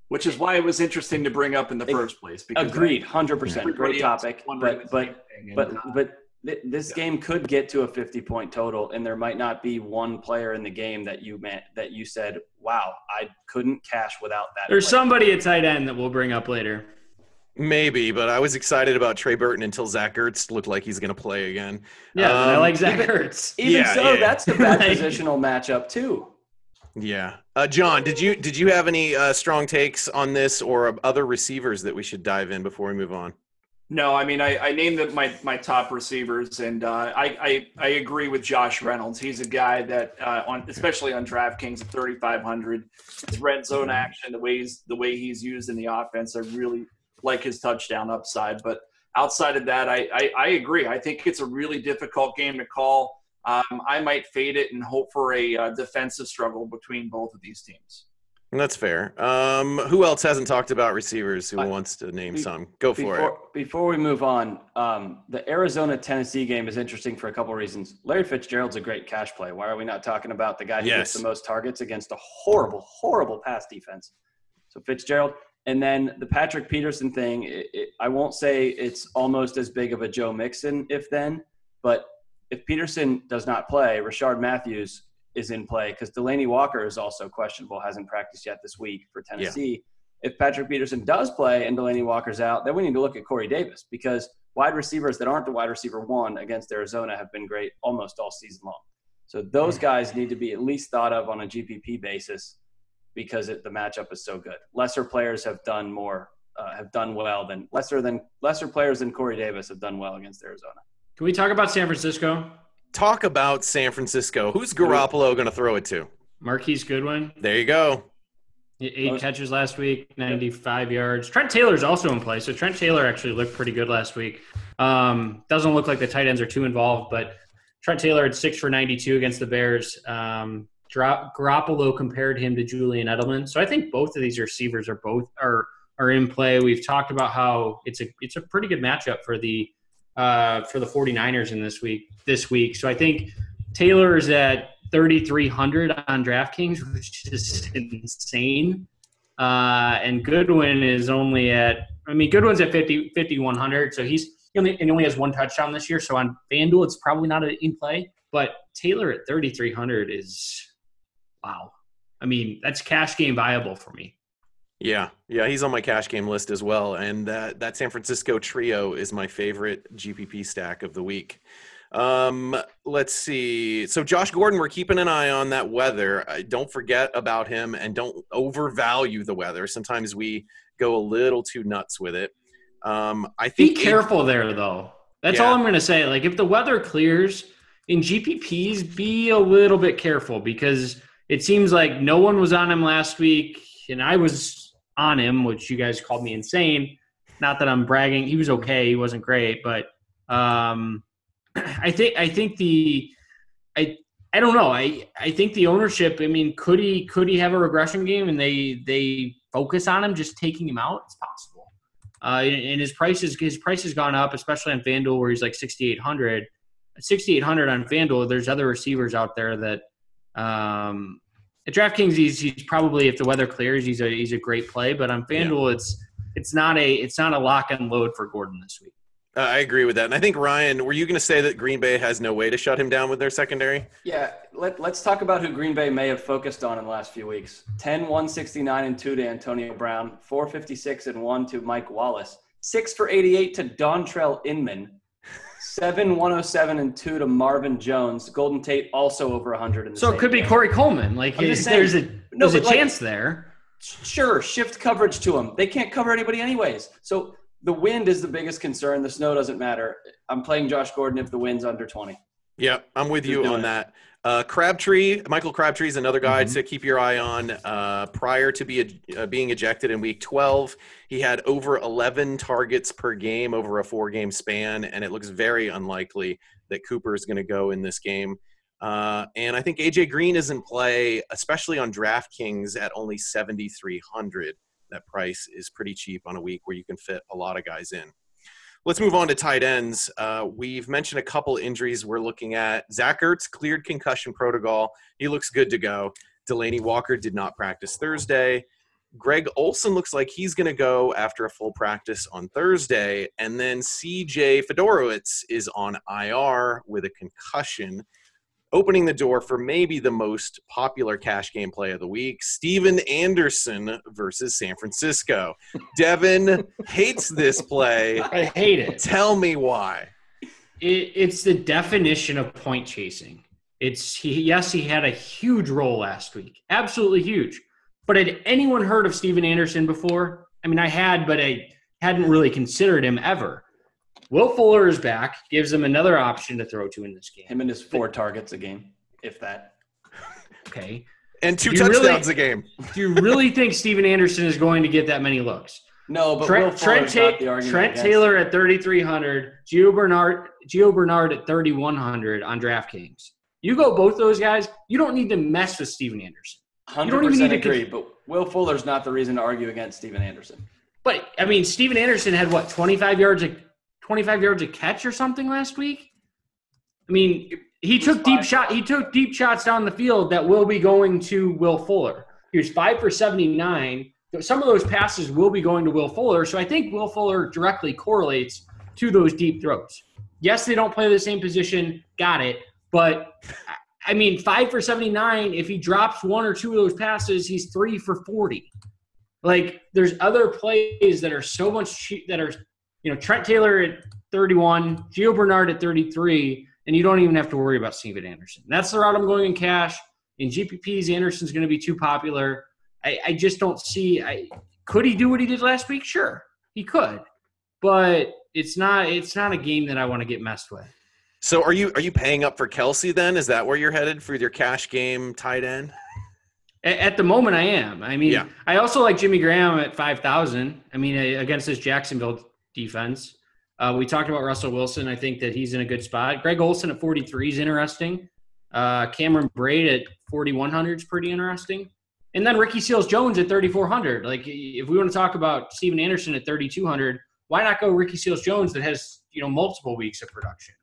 which is why it was interesting to bring up in the first place. Because agreed, 100%, great topic. But this game could get to a 50-point total, and there might not be one player in the game that you said, "Wow, I couldn't cash without that." There's somebody at tight end that we'll bring up later. Maybe, but I was excited about Trey Burton until Zach Ertz looked like he's going to play again. Yeah, I like Zach Ertz. That's a bad positional matchup too. Yeah. John, did you have any strong takes on this or other receivers that we should dive in before we move on? No, I mean, I named my top receivers, and I agree with Josh Reynolds. He's a guy that, especially on DraftKings at 3,500, his red zone action, the way he's used in the offense, I really like his touchdown upside. But outside of that, I agree. I think it's a really difficult game to call. I might fade it and hope for a defensive struggle between both of these teams. That's fair. Who else hasn't talked about receivers who wants to name some? Go for it. Before we move on, the Arizona-Tennessee game is interesting for a couple of reasons. Larry Fitzgerald's a great cash play. Why are we not talking about the guy who gets the most targets against a horrible, horrible pass defense? So Fitzgerald. And then the Patrick Peterson thing, I won't say it's almost as big of a Joe Mixon if-then, but if Peterson does not play, Rashard Matthews is in play because Delaney Walker is also questionable, hasn't practiced yet this week for Tennessee. Yeah. If Patrick Peterson does play and Delaney Walker's out, then we need to look at Corey Davis because wide receivers that aren't the wide receiver one against Arizona have been great almost all season long. So those guys need to be at least thought of on a GPP basis because the matchup is so good. Lesser players have done lesser players than Corey Davis have done well against Arizona. Can we talk about San Francisco? Talk about San Francisco. Who's Garoppolo going to throw it to? Marquise Goodwin. There you go. 8 catches last week, 95 yards. Trent Taylor's also in play. So Trent Taylor actually looked pretty good last week. Doesn't look like the tight ends are too involved, but Trent Taylor had 6 for 92 against the Bears. Garoppolo compared him to Julian Edelman. So I think both of these receivers are in play. We've talked about how it's a pretty good matchup for the 49ers in this week. So I think Taylor is at 3,300 on DraftKings, which is insane. And Goodwin is only Goodwin's at 5,100. So he only has 1 touchdown this year. So on FanDuel, it's probably not in play, but Taylor at 3,300 is wow. I mean, that's cash game viable for me. Yeah, he's on my cash game list as well. And that San Francisco trio is my favorite GPP stack of the week. Let's see. So Josh Gordon, we're keeping an eye on that weather. Don't forget about him and don't overvalue the weather. Sometimes we go a little too nuts with it. I think be careful there, though. That's all I'm going to say. Like, if the weather clears in GPPs, be a little bit careful because it seems like no one was on him last week, and I was on him, which you guys called me insane. Not that I'm bragging. He was okay. He wasn't great, but I think I don't know. I think the ownership, I mean, could he have a regression game and they focus on him just taking him out? It's possible. And his price has gone up, especially on FanDuel where he's like 6,800. 6,800 on FanDuel, there's other receivers out there that at DraftKings he's probably, if the weather clears, he's a great play, but on FanDuel it's not a lock and load for Gordon this week. I agree with that. And I think, Ryan, were you going to say that Green Bay has no way to shut him down with their secondary? Yeah, let's talk about who Green Bay may have focused on in the last few weeks. 10, 169, and 2 to Antonio Brown, 456 and 1 to Mike Wallace, 6 for 88 to Dontrell Inman, 7, 107 and 2 to Marvin Jones. Golden Tate also over 100 in the So it could be Corey Coleman. Like, there's a chance there. Sure, shift coverage to him. They can't cover anybody anyways. So the wind is the biggest concern. The snow doesn't matter. I'm playing Josh Gordon if the wind's under 20. Yeah, I'm with you on that. Michael Crabtree is another guy to keep your eye on. Prior to being ejected in Week 12, he had over 11 targets per game over a 4-game span, and it looks very unlikely that Cooper is going to go in this game. And I think A.J. Green is in play, especially on DraftKings at only 7,300. That price is pretty cheap on a week where you can fit a lot of guys in. Let's move on to tight ends. We've mentioned a couple injuries we're looking at. Zach Ertz cleared concussion protocol. He looks good to go. Delaney Walker did not practice Thursday. Greg Olsen looks like he's going to go after a full practice on Thursday. And then C.J. Fedorowicz is on IR with a concussion, opening the door for maybe the most popular cash game play of the week, Steven Anderson versus San Francisco. Devin hates this play. I hate it. Tell me why. It's the definition of point chasing. He had a huge role last week. Absolutely huge. But had anyone heard of Steven Anderson before? I mean, I had, but I hadn't really considered him ever. Will Fuller is back, gives him another option to throw to in this game. Him and his 4 targets a game, if that. Okay. And 2 touchdowns a game. Do you really think Steven Anderson is going to get that many looks? No, but Trent Taylor at 3,300, Gio Bernard at 3,100 on DraftKings. You go both those guys, you don't need to mess with Steven Anderson. 100% agree, but Will Fuller's not the reason to argue against Steven Anderson. But, I mean, Steven Anderson had, 25 yards a catch or something last week? I mean, he took deep shots down the field that will be going to Will Fuller. He was 5 for 79. Some of those passes will be going to Will Fuller, so I think Will Fuller directly correlates to those deep throws. Yes, they don't play the same position, got it, but I mean, 5 for 79, if he drops one or two of those passes, he's 3 for 40. Like, there's other plays that are so much cheap that are, Trent Taylor at 31, Gio Bernard at 33, and you don't even have to worry about Steven Anderson. That's the route I'm going in cash. In GPPs, Anderson's going to be too popular. I just don't see could he do what he did last week? Sure, he could. But it's not a game that I want to get messed with. So are you paying up for Kelsey then? Is that where you're headed for your cash game tight end? At the moment, I am. I mean, yeah. I also like Jimmy Graham at 5,000. I mean, against this Jacksonville defense. We talked about Russell Wilson. I think that he's in a good spot. Greg Olsen at 43 is interesting. Cameron Braid at 4,100 is pretty interesting. And then Ricky Seals-Jones at 3,400. Like, if we want to talk about Steven Anderson at 3,200, why not go Ricky Seals-Jones that has, multiple weeks of production?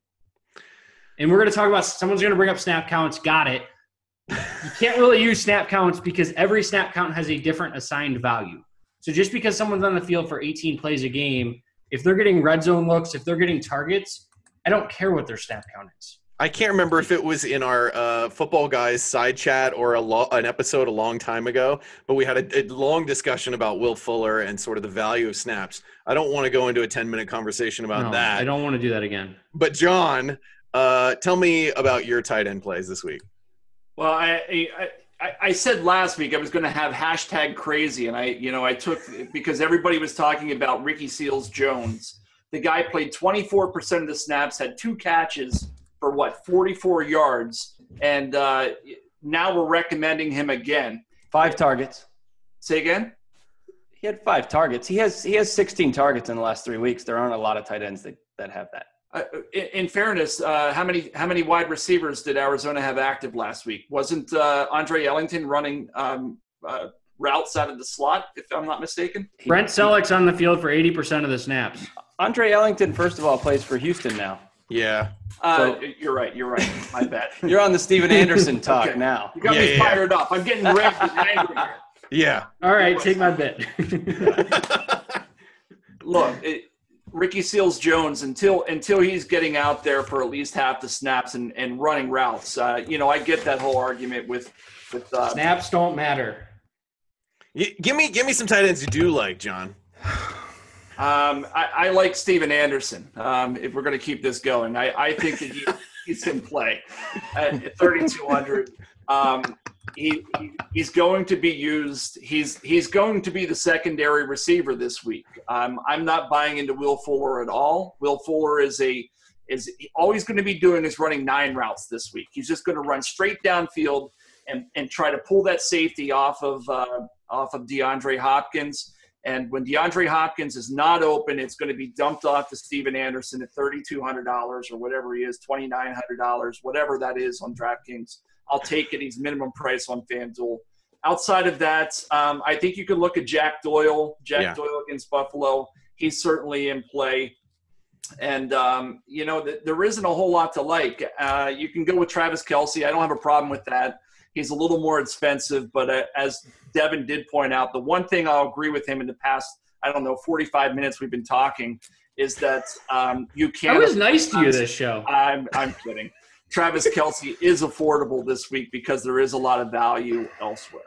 And we're going to talk about – someone's going to bring up snap counts. Got it. You can't really use snap counts because every snap count has a different assigned value. So just because someone's on the field for 18 plays a game, if they're getting red zone looks, if they're getting targets, I don't care what their snap count is. I can't remember if it was in our Football Guys side chat or an episode a long time ago, but we had a long discussion about Will Fuller and sort of the value of snaps. I don't want to go into a 10-minute conversation about that. I don't want to do that again. But, John, tell me about your tight end plays this week. Well, I said last week I was going to have hashtag crazy, and I took because everybody was talking about Ricky Seals-Jones. The guy played 24% of the snaps, had 2 catches for 44 yards, and now we're recommending him again. 5 targets. Say again? He had 5 targets. He has 16 targets in the last 3 weeks. There aren't a lot of tight ends that have that. In fairness, how many wide receivers did Arizona have active last week? Wasn't Andre Ellington running routes out of the slot, if I'm not mistaken? Brent Selleck's on the field for 80% of the snaps. Andre Ellington, first of all, plays for Houston now. Yeah. So, you're right. My bad. You're on the Steven Anderson talk okay. now. You got me fired up. I'm getting ready and angry here. Yeah. All right, take my bet. Look, Ricky Seals-Jones, until he's getting out there for at least half the snaps and running routes, I get that whole argument with snaps don't matter. Give me some tight ends you do like, John. I like Steven Anderson. If we're going to keep this going, I think that he's in play at 3,200. He's going to be used. He's going to be the secondary receiver this week. I'm not buying into Will Fuller at all. Will Fuller is all he's going to be doing is running 9 routes this week. He's just going to run straight downfield and try to pull that safety off of DeAndre Hopkins. And when DeAndre Hopkins is not open, it's going to be dumped off to Steven Anderson at $3,200 or whatever he is, $2,900, whatever that is on DraftKings. I'll take it. He's minimum price on FanDuel. Outside of that, I think you could look at Jack Doyle. Doyle against Buffalo. He's certainly in play. And, there isn't a whole lot to like. You can go with Travis Kelce. I don't have a problem with that. He's a little more expensive, but as Devin did point out, the one thing I'll agree with him in the past, 45 minutes we've been talking, is that you can't. I was nice to you this show. I'm kidding. Travis Kelce is affordable this week because there is a lot of value elsewhere.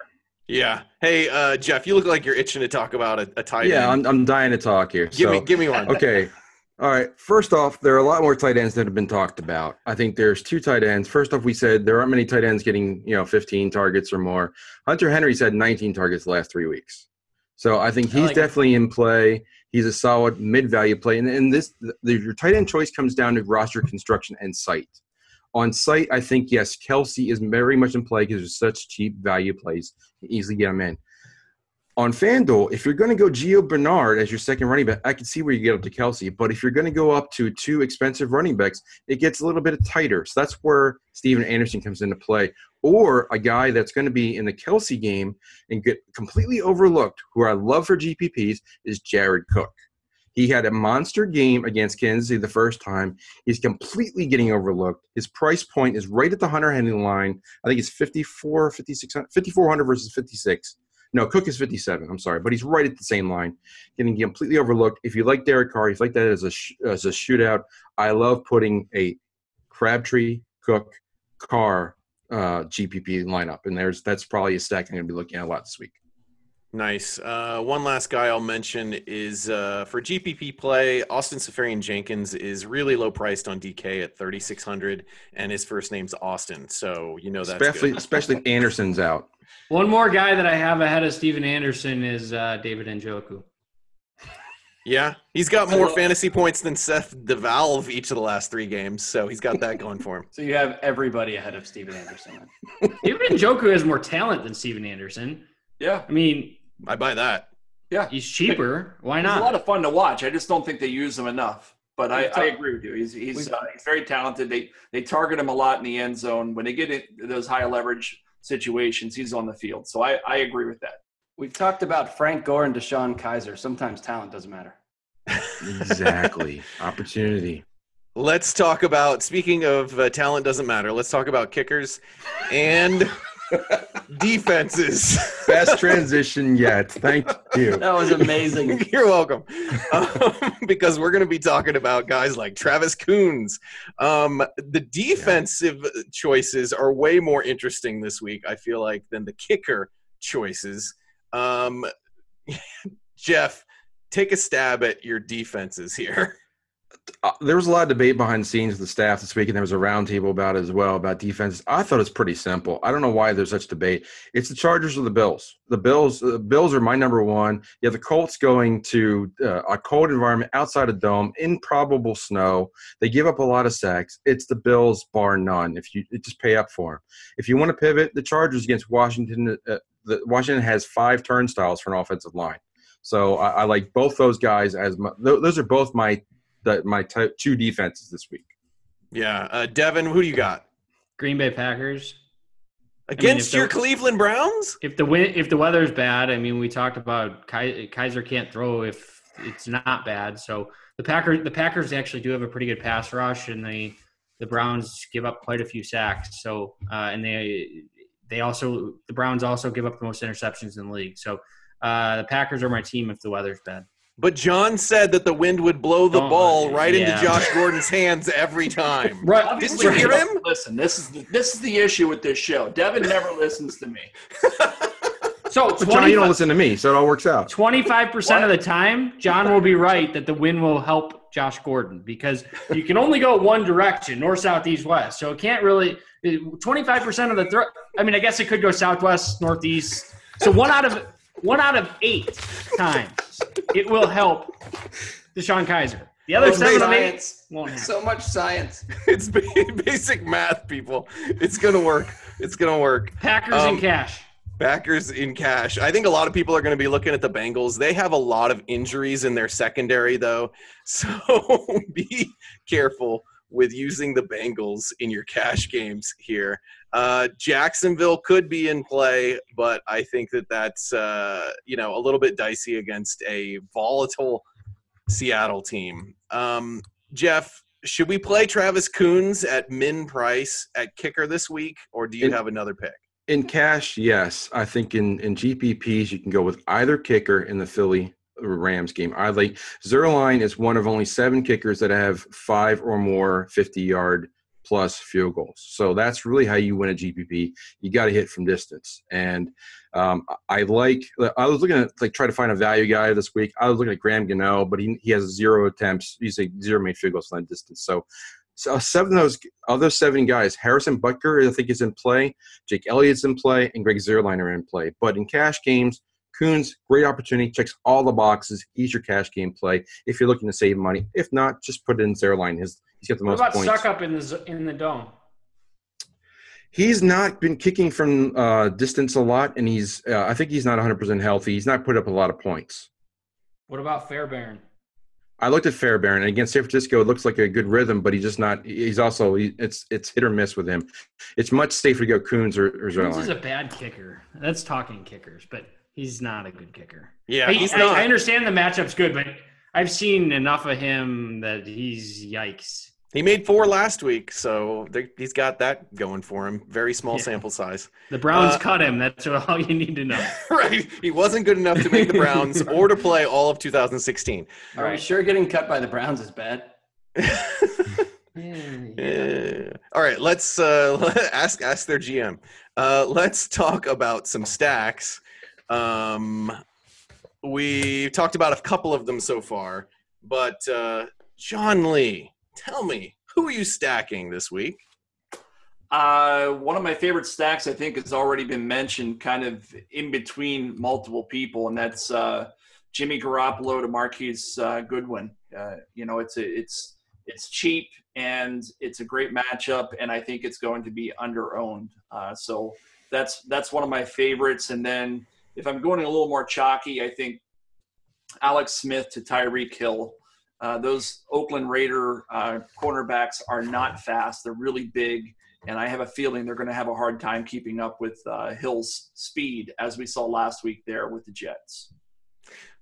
Yeah. Hey, Jeff, you look like you're itching to talk about a tight end. Yeah, I'm dying to talk here. Give me one. Okay. All right. First off, there are a lot more tight ends that have been talked about. I think there's 2 tight ends. First off, we said there aren't many tight ends getting 15 targets or more. Hunter Henry's had 19 targets the last 3 weeks. So I think he's definitely in play. He's a solid mid-value play. And your tight end choice comes down to roster construction and site. On site, I think, yes, Kelce is very much in play because there's such cheap value plays. You can easily get him in. On FanDuel, if you're going to go Gio Bernard as your second running back, I can see where you get up to Kelsey. But if you're going to go up to two expensive running backs, it gets a little bit tighter. So that's where Steven Anderson comes into play. Or a guy that's going to be in the Kelsey game and get completely overlooked, who I love for GPPs, is Jared Cook. He had a monster game against Kansas City the first time. He's completely getting overlooked. His price point is right at the Hunter Henry line. I think it's 5,400 versus 56. No, Cook is 57. I'm sorry, but he's right at the same line, getting completely overlooked. If you like Derek Carr, if you like that as a shootout, I love putting a Crabtree, Cook, Carr GPP lineup, and that's probably a stack I'm going to be looking at a lot this week. Nice. One last guy I'll mention is for GPP play, Austin Seferian-Jenkins is really low priced on DK at 3,600, and his first name's Austin, so that's good. Especially if Anderson's out. One more guy that I have ahead of Steven Anderson is David Njoku. Yeah, he's got more fantasy points than Seth DeValve each of the last 3 games, so he's got that going for him. So you have everybody ahead of Steven Anderson. David Njoku has more talent than Steven Anderson. Yeah. I mean, I buy that. Yeah. He's cheaper. Why not? He's a lot of fun to watch. I just don't think they use him enough. But I agree with you. He's very talented. They target him a lot in the end zone. When they get into those high leverage situations, he's on the field. So I agree with that. We've talked about Frank Gore and Deshaun Kaiser. Sometimes talent doesn't matter. Exactly. Opportunity. Let's talk about, speaking of talent doesn't matter, let's talk about kickers and defenses. Best transition yet. Thank you. That was amazing. You're welcome. Because we're going to be talking about guys like Travis Coons. The defensive choices are way more interesting this week, I feel like, than the kicker choices. Jeff, take a stab at your defenses here. There was a lot of debate behind the scenes with the staff this week, and there was a roundtable about it as well, about defenses. I thought it's pretty simple. I don't know why there's such debate. It's the Chargers or the Bills. The Bills are my number one. You have the Colts going to a cold environment outside a dome, in probable snow. They give up a lot of sacks. It's the Bills, bar none. If you just pay up for them. If you want to pivot, the Chargers against Washington. Washington has 5 turnstiles for an offensive line. So I like both those guys as those are both my top 2 defenses this week. Yeah. Devin, who do you got? Green Bay Packers. Against your Cleveland Browns? If the weather's bad, I mean, we talked about Kaiser can't throw if it's not bad. So the Packers actually do have a pretty good pass rush, and the Browns give up quite a few sacks. So and the Browns also give up the most interceptions in the league. So the Packers are my team if the weather's bad. But John said that the wind would blow the ball right into Josh Gordon's hands every time. Right? Didn't you hear him? Listen, this is the issue with this show. Devin never listens to me. So John, you don't listen to me, so it all works out. 25% of the time, John will be right that the wind will help Josh Gordon, because you can only go one direction, north, south, east, west. So it can't really – 25% of the I mean, I guess it could go southwest, northeast. So one out of 8 times it will help Deshaun Kaiser. The other 7 of 8 won't happen. So much science. It's basic math, people. It's going to work. It's going to work. Packers in cash. Packers in cash. I think a lot of people are going to be looking at the Bengals. They have a lot of injuries in their secondary, though. So be careful with using the Bengals in your cash games here. Jacksonville could be in play, but I think that's a little bit dicey against a volatile Seattle team. Jeff, should we play Travis Coons at min price at kicker this week, or do you have another pick? In cash, yes. I think in GPPs, you can go with either kicker in the Philly Rams game. I like Zerline is one of only 7 kickers that have 5 or more 50-yard plus field goals. So that's really how you win a GPP. You got to hit from distance. And I was looking at try to find a value guy this week. I was looking at Graham Gano, but he has 0 attempts. He's 0 made field goals from that distance. So 7 of those other 7 guys, Harrison Butker, I think, is in play. Jake Elliott's in play, and Greg Zerline are in play. But in cash games, Coons, great opportunity, checks all the boxes. He's your cash game play if you're looking to save money. If not, just put in Zerline. He's got the most points. What about Suck Up in the dome? He's not been kicking from distance a lot, and I think he's not 100% healthy. He's not put up a lot of points. What about Fairbairn? I looked at Fairbairn, and against San Francisco, it looks like a good rhythm, but he's just not. He's also it's hit or miss with him. It's much safer to go Coons or Zerline. Coons is a bad kicker. That's talking kickers, but he's not a good kicker. Yeah, I understand the matchup's good, but I've seen enough of him that he's yikes. He made 4 last week, so he's got that going for him. Very small sample size. The Browns cut him. That's all you need to know. Right. He wasn't good enough to make the Browns or to play all of 2016. Are we sure getting cut by the Browns is bad? Yeah. All right, let's ask their GM. Let's talk about some stacks. We talked about a couple of them so far, but John Lee, tell me, who are you stacking this week? One of my favorite stacks, I think, has already been mentioned, kind of in between multiple people, and that's Jimmy Garoppolo to Marquise Goodwin. It's cheap and it's a great matchup, and I think it's going to be under-owned. So that's one of my favorites. And then if I'm going a little more chalky, I think Alex Smith to Tyreek Hill. Those Oakland Raider cornerbacks are not fast. They're really big, and I have a feeling they're going to have a hard time keeping up with Hill's speed, as we saw last week there with the Jets.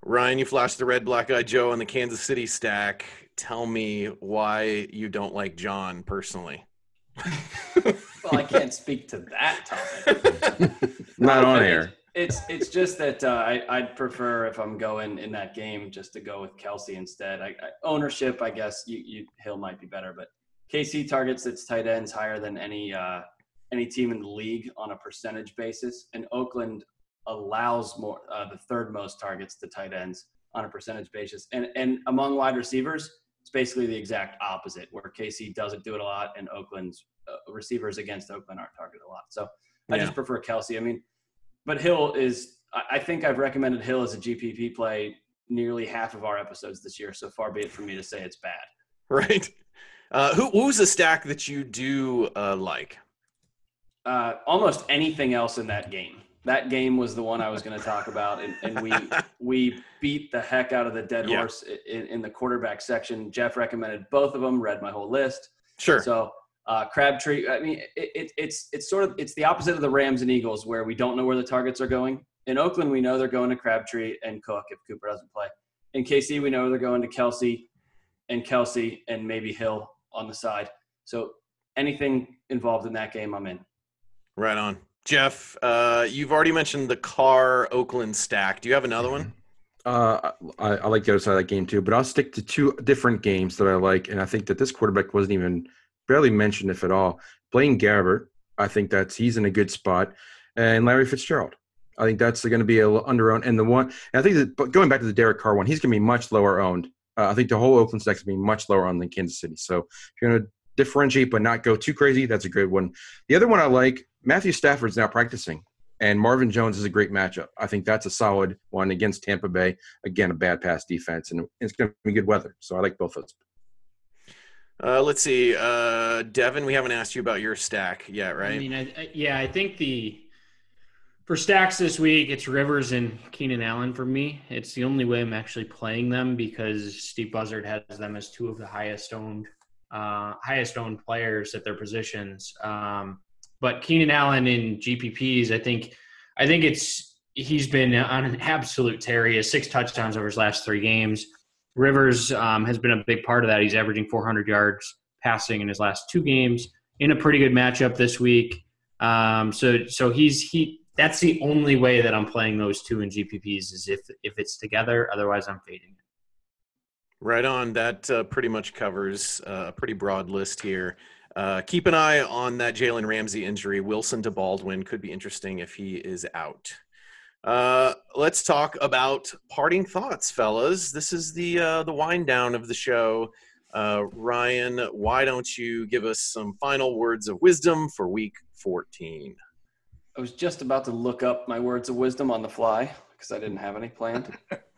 Ryan, you flashed the red black eye Joe on the Kansas City stack. Tell me why you don't like John personally. Well, I can't speak to that topic. Not on air. It's just that I'd prefer, if I'm going in that game, just to go with Kelsey instead. Ownership, I guess Hill might be better, but KC targets its tight ends higher than any team in the league on a percentage basis, and Oakland allows more the third most targets to tight ends on a percentage basis, and among wide receivers, it's basically the exact opposite, where KC doesn't do it a lot, and Oakland's receivers against Oakland aren't targeted a lot. So I just prefer Kelsey. I mean. But Hill is – I think I've recommended Hill as a GPP play nearly half of our episodes this year, so far be it for me to say it's bad. Right. Who's a stack that you do like? Almost anything else in that game. That game was the one I was going to talk about, and we beat the heck out of the dead horse in the quarterback section. Jeff recommended both of them, read my whole list. Sure. So – Crabtree, I mean, it's the opposite of the Rams and Eagles, where we don't know where the targets are going. In Oakland, we know they're going to Crabtree and Cook if Cooper doesn't play. In KC, we know they're going to Kelsey and maybe Hill on the side. So anything involved in that game, I'm in. Right on. Jeff, you've already mentioned the Carr Oakland stack. Do you have another one? I like the other side of that game too, but I'll stick to 2 different games that I like, and I think that this quarterback wasn't even barely mentioned, if at all. Blaine Gabbert, I think he's in a good spot, and Larry Fitzgerald. I think that's going to be a little under-owned. And I think that, going back to the Derek Carr one, he's going to be much lower owned. I think the whole Oakland stack is going to be much lower owned than Kansas City. So if you're going to differentiate but not go too crazy, that's a good one. The other one I like, Matthew Stafford's now practicing, and Marvin Jones is a great matchup. I think that's a solid one against Tampa Bay. Again, a bad pass defense, and it's going to be good weather. So I like both those. Let's see. Devin, we haven't asked you about your stack yet, right? I mean, I think for stacks this week, it's Rivers and Keenan Allen for me. It's the only way I'm actually playing them, because Steve Buzzard has them as 2 of the highest owned players at their positions. But Keenan Allen in GPPs, I think he's been on an absolute tear. He has 6 touchdowns over his last 3 games. Rivers has been a big part of that. He's averaging 400 yards passing in his last 2 games in a pretty good matchup this week. So that's the only way that I'm playing those 2 in GPPs, is if it's together. Otherwise, I'm fading it. Right on. That pretty much covers a pretty broad list here. Keep an eye on that Jalen Ramsey injury. Wilson to Baldwin could be interesting if he is out. Let's talk about parting thoughts, fellas. This is the wind down of the show. Ryan, why don't you give us some final words of wisdom for week 14? I was just about to look up my words of wisdom on the fly because I didn't have any planned.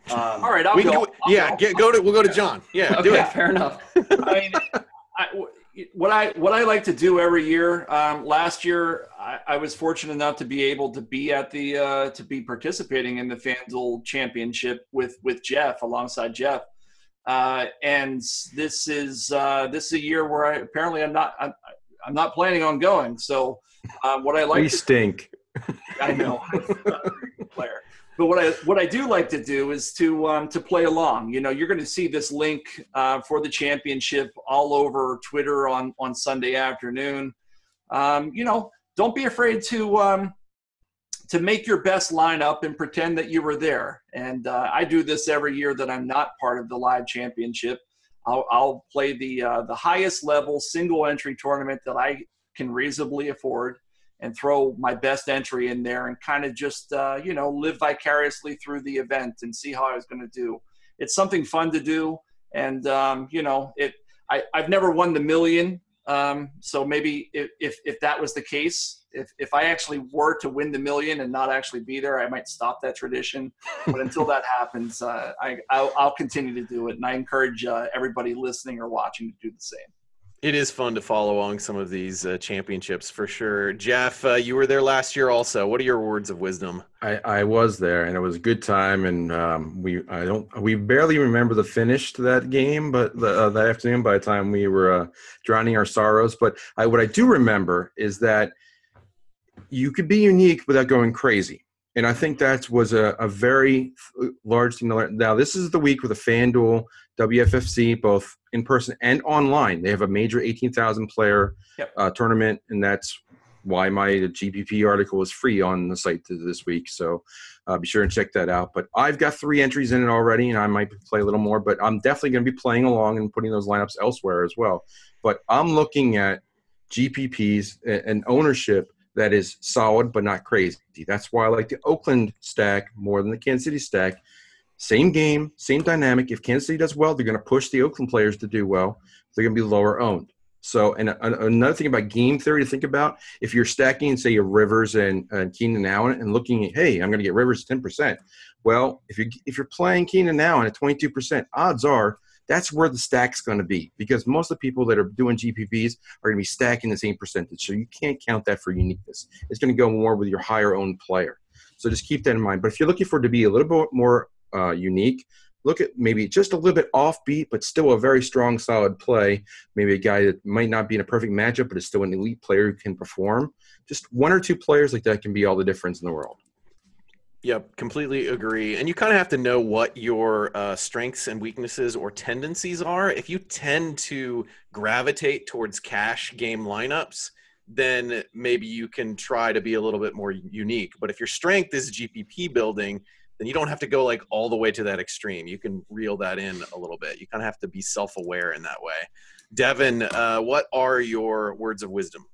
All right, I'll go. We'll go to John. Yeah, okay, do it. Fair enough. I mean, what I like to do every year. Last year, I was fortunate enough to be able to be at to be participating in the FanDuel Championship with Jeff, alongside Jeff. And this is a year where I'm not planning on going. So what I like we stink. I know. Player. But what I do like to do is to play along. You're going to see this link for the championship all over Twitter on Sunday afternoon. Don't be afraid to make your best lineup and pretend that you were there. And I do this every year that I'm not part of the live championship. I'll play the highest level single entry tournament that I can reasonably afford, and throw my best entry in there and kind of just, live vicariously through the event and see how I was going to do. It's something fun to do. And, I've never won the million. So maybe if that was the case, if I actually were to win the million and not actually be there, I might stop that tradition. But until that happens, I'll continue to do it. And I encourage everybody listening or watching to do the same. It is fun to follow along some of these championships for sure. Jeff, you were there last year also. What are your words of wisdom? I was there, and it was a good time. And we barely remember the finish to that game, but that afternoon, by the time we were drowning our sorrows. But what I do remember is that you could be unique without going crazy. And I think that was a very large thing to learn. Now, this is the week with the FanDuel WFFC, both in person and online. They have a major 18,000 player tournament, and that's why my GPP article is free on the site this week. So be sure and check that out. But I've got 3 entries in it already, and I might play a little more. But I'm definitely going to be playing along and putting those lineups elsewhere as well. But I'm looking at GPPs and ownership that is solid but not crazy. That's why I like the Oakland stack more than the Kansas City stack. Same game, same dynamic. If Kansas City does well, they're going to push the Oakland players to do well. They're going to be lower owned. So, and another thing about game theory to think about, if you're stacking, say, your Rivers and Keenan Allen and looking at, hey, I'm going to get Rivers 10%. Well, if you're playing Keenan Allen at 22%, odds are that's where the stack's going to be, because most of the people that are doing GPPs are going to be stacking the same percentage. So you can't count that for uniqueness. It's going to go more with your higher owned player. So just keep that in mind. But if you're looking for it to be a little bit more unique, look at maybe just a little bit offbeat, but still a very strong, solid play. Maybe a guy that might not be in a perfect matchup, but is still an elite player who can perform. Just 1 or 2 players like that can be all the difference in the world. Yep, completely agree. And you kind of have to know what your strengths and weaknesses or tendencies are. If you tend to gravitate towards cash game lineups, then maybe you can try to be a little bit more unique. But if your strength is GPP building, then you don't have to go like all the way to that extreme. You can reel that in a little bit. You kind of have to be self-aware in that way. Devin, what are your words of wisdom?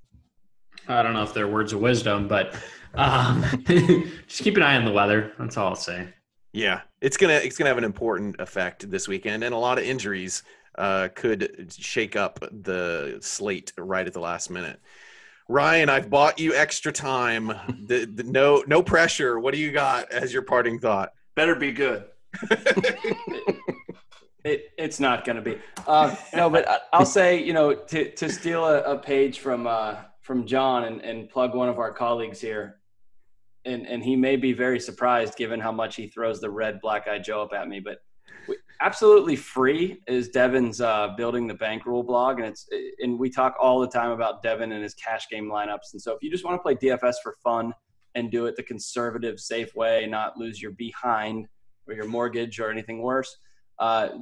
I don't know if they're words of wisdom, but just keep an eye on the weather. That's all I'll say. Yeah, it's gonna have an important effect this weekend, and a lot of injuries could shake up the slate right at the last minute. Ryan, I've bought you extra time. No pressure. What do you got as your parting thought? Better be good. It's not going to be. No, but I'll say, to steal a page from John and plug one of our colleagues here, and he may be very surprised given how much he throws the red black-eyed Joe up at me, but absolutely free is Devin's Building the Bankroll blog, and we talk all the time about Devin and his cash game lineups. And so if you just want to play DFS for fun and do it the conservative, safe way, not lose your behind or your mortgage or anything worse,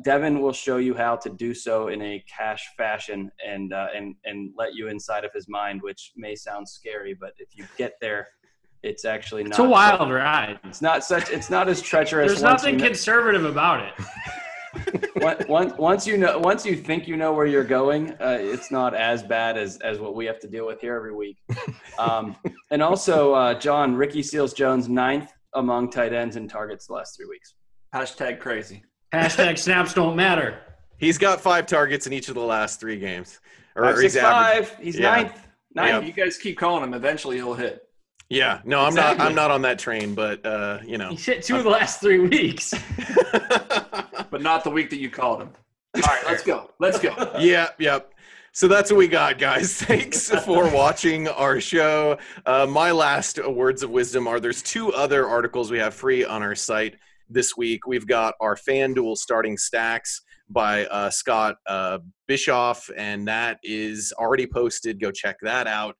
Devin will show you how to do so in a cash fashion and let you inside of his mind, which may sound scary, but if you get there, it's actually not. It's a wild ride. It's not as treacherous. There's nothing conservative about it. Once you think you know where you're going, it's not as bad as what we have to deal with here every week. And also, John, Ricky Seals-Jones 9th among tight ends and targets the last 3 weeks. Hashtag crazy. Hashtag snaps don't matter. He's got 5 targets in each of the last 3 games. He's 5. He's 9th. Yeah. You guys keep calling him. Eventually he'll hit. Yeah, no, exactly. I'm not on that train, but He's hit 2 of the last 3 weeks. But not the week that you called him. All right, let's go. Yep. So that's what we got, guys. Thanks for watching our show. My last words of wisdom are there's 2 other articles we have free on our site this week. We've got our FanDuel starting stacks by Scott Bischoff, and that is already posted. Go check that out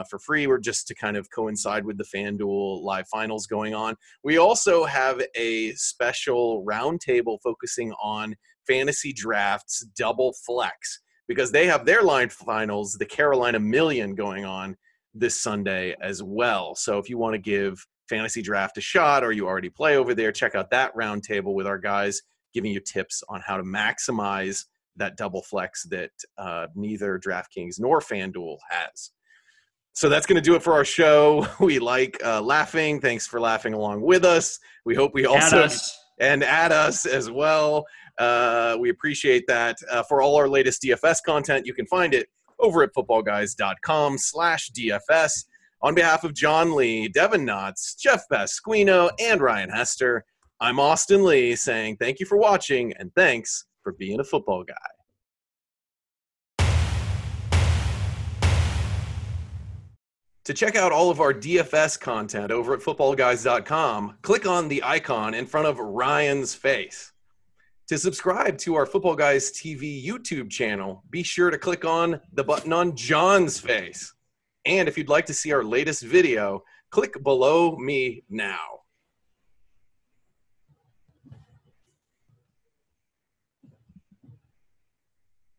for free, or just to kind of coincide with the FanDuel live finals going on. We also have a special roundtable focusing on fantasy drafts double flex, because they have their line finals, the Carolina Million, going on this Sunday as well. So if you want to give fantasy draft a shot, or you already play over there, check out that roundtable with our guys giving you tips on how to maximize that double flex that neither DraftKings nor FanDuel has. So that's going to do it for our show. We like laughing. Thanks for laughing along with us. We hope we also add us as well. We appreciate that. For all our latest DFS content, you can find it over at footballguys.com/DFS. On behalf of John Lee, Devin Knotts, Jeff Pasquino, and Ryan Hester, I'm Austin Lee saying thank you for watching, and thanks for being a football guy. To check out all of our DFS content over at footballguys.com, click on the icon in front of Ryan's face. To subscribe to our Football Guys TV YouTube channel, be sure to click on the button on John's face. And if you'd like to see our latest video, click below me now.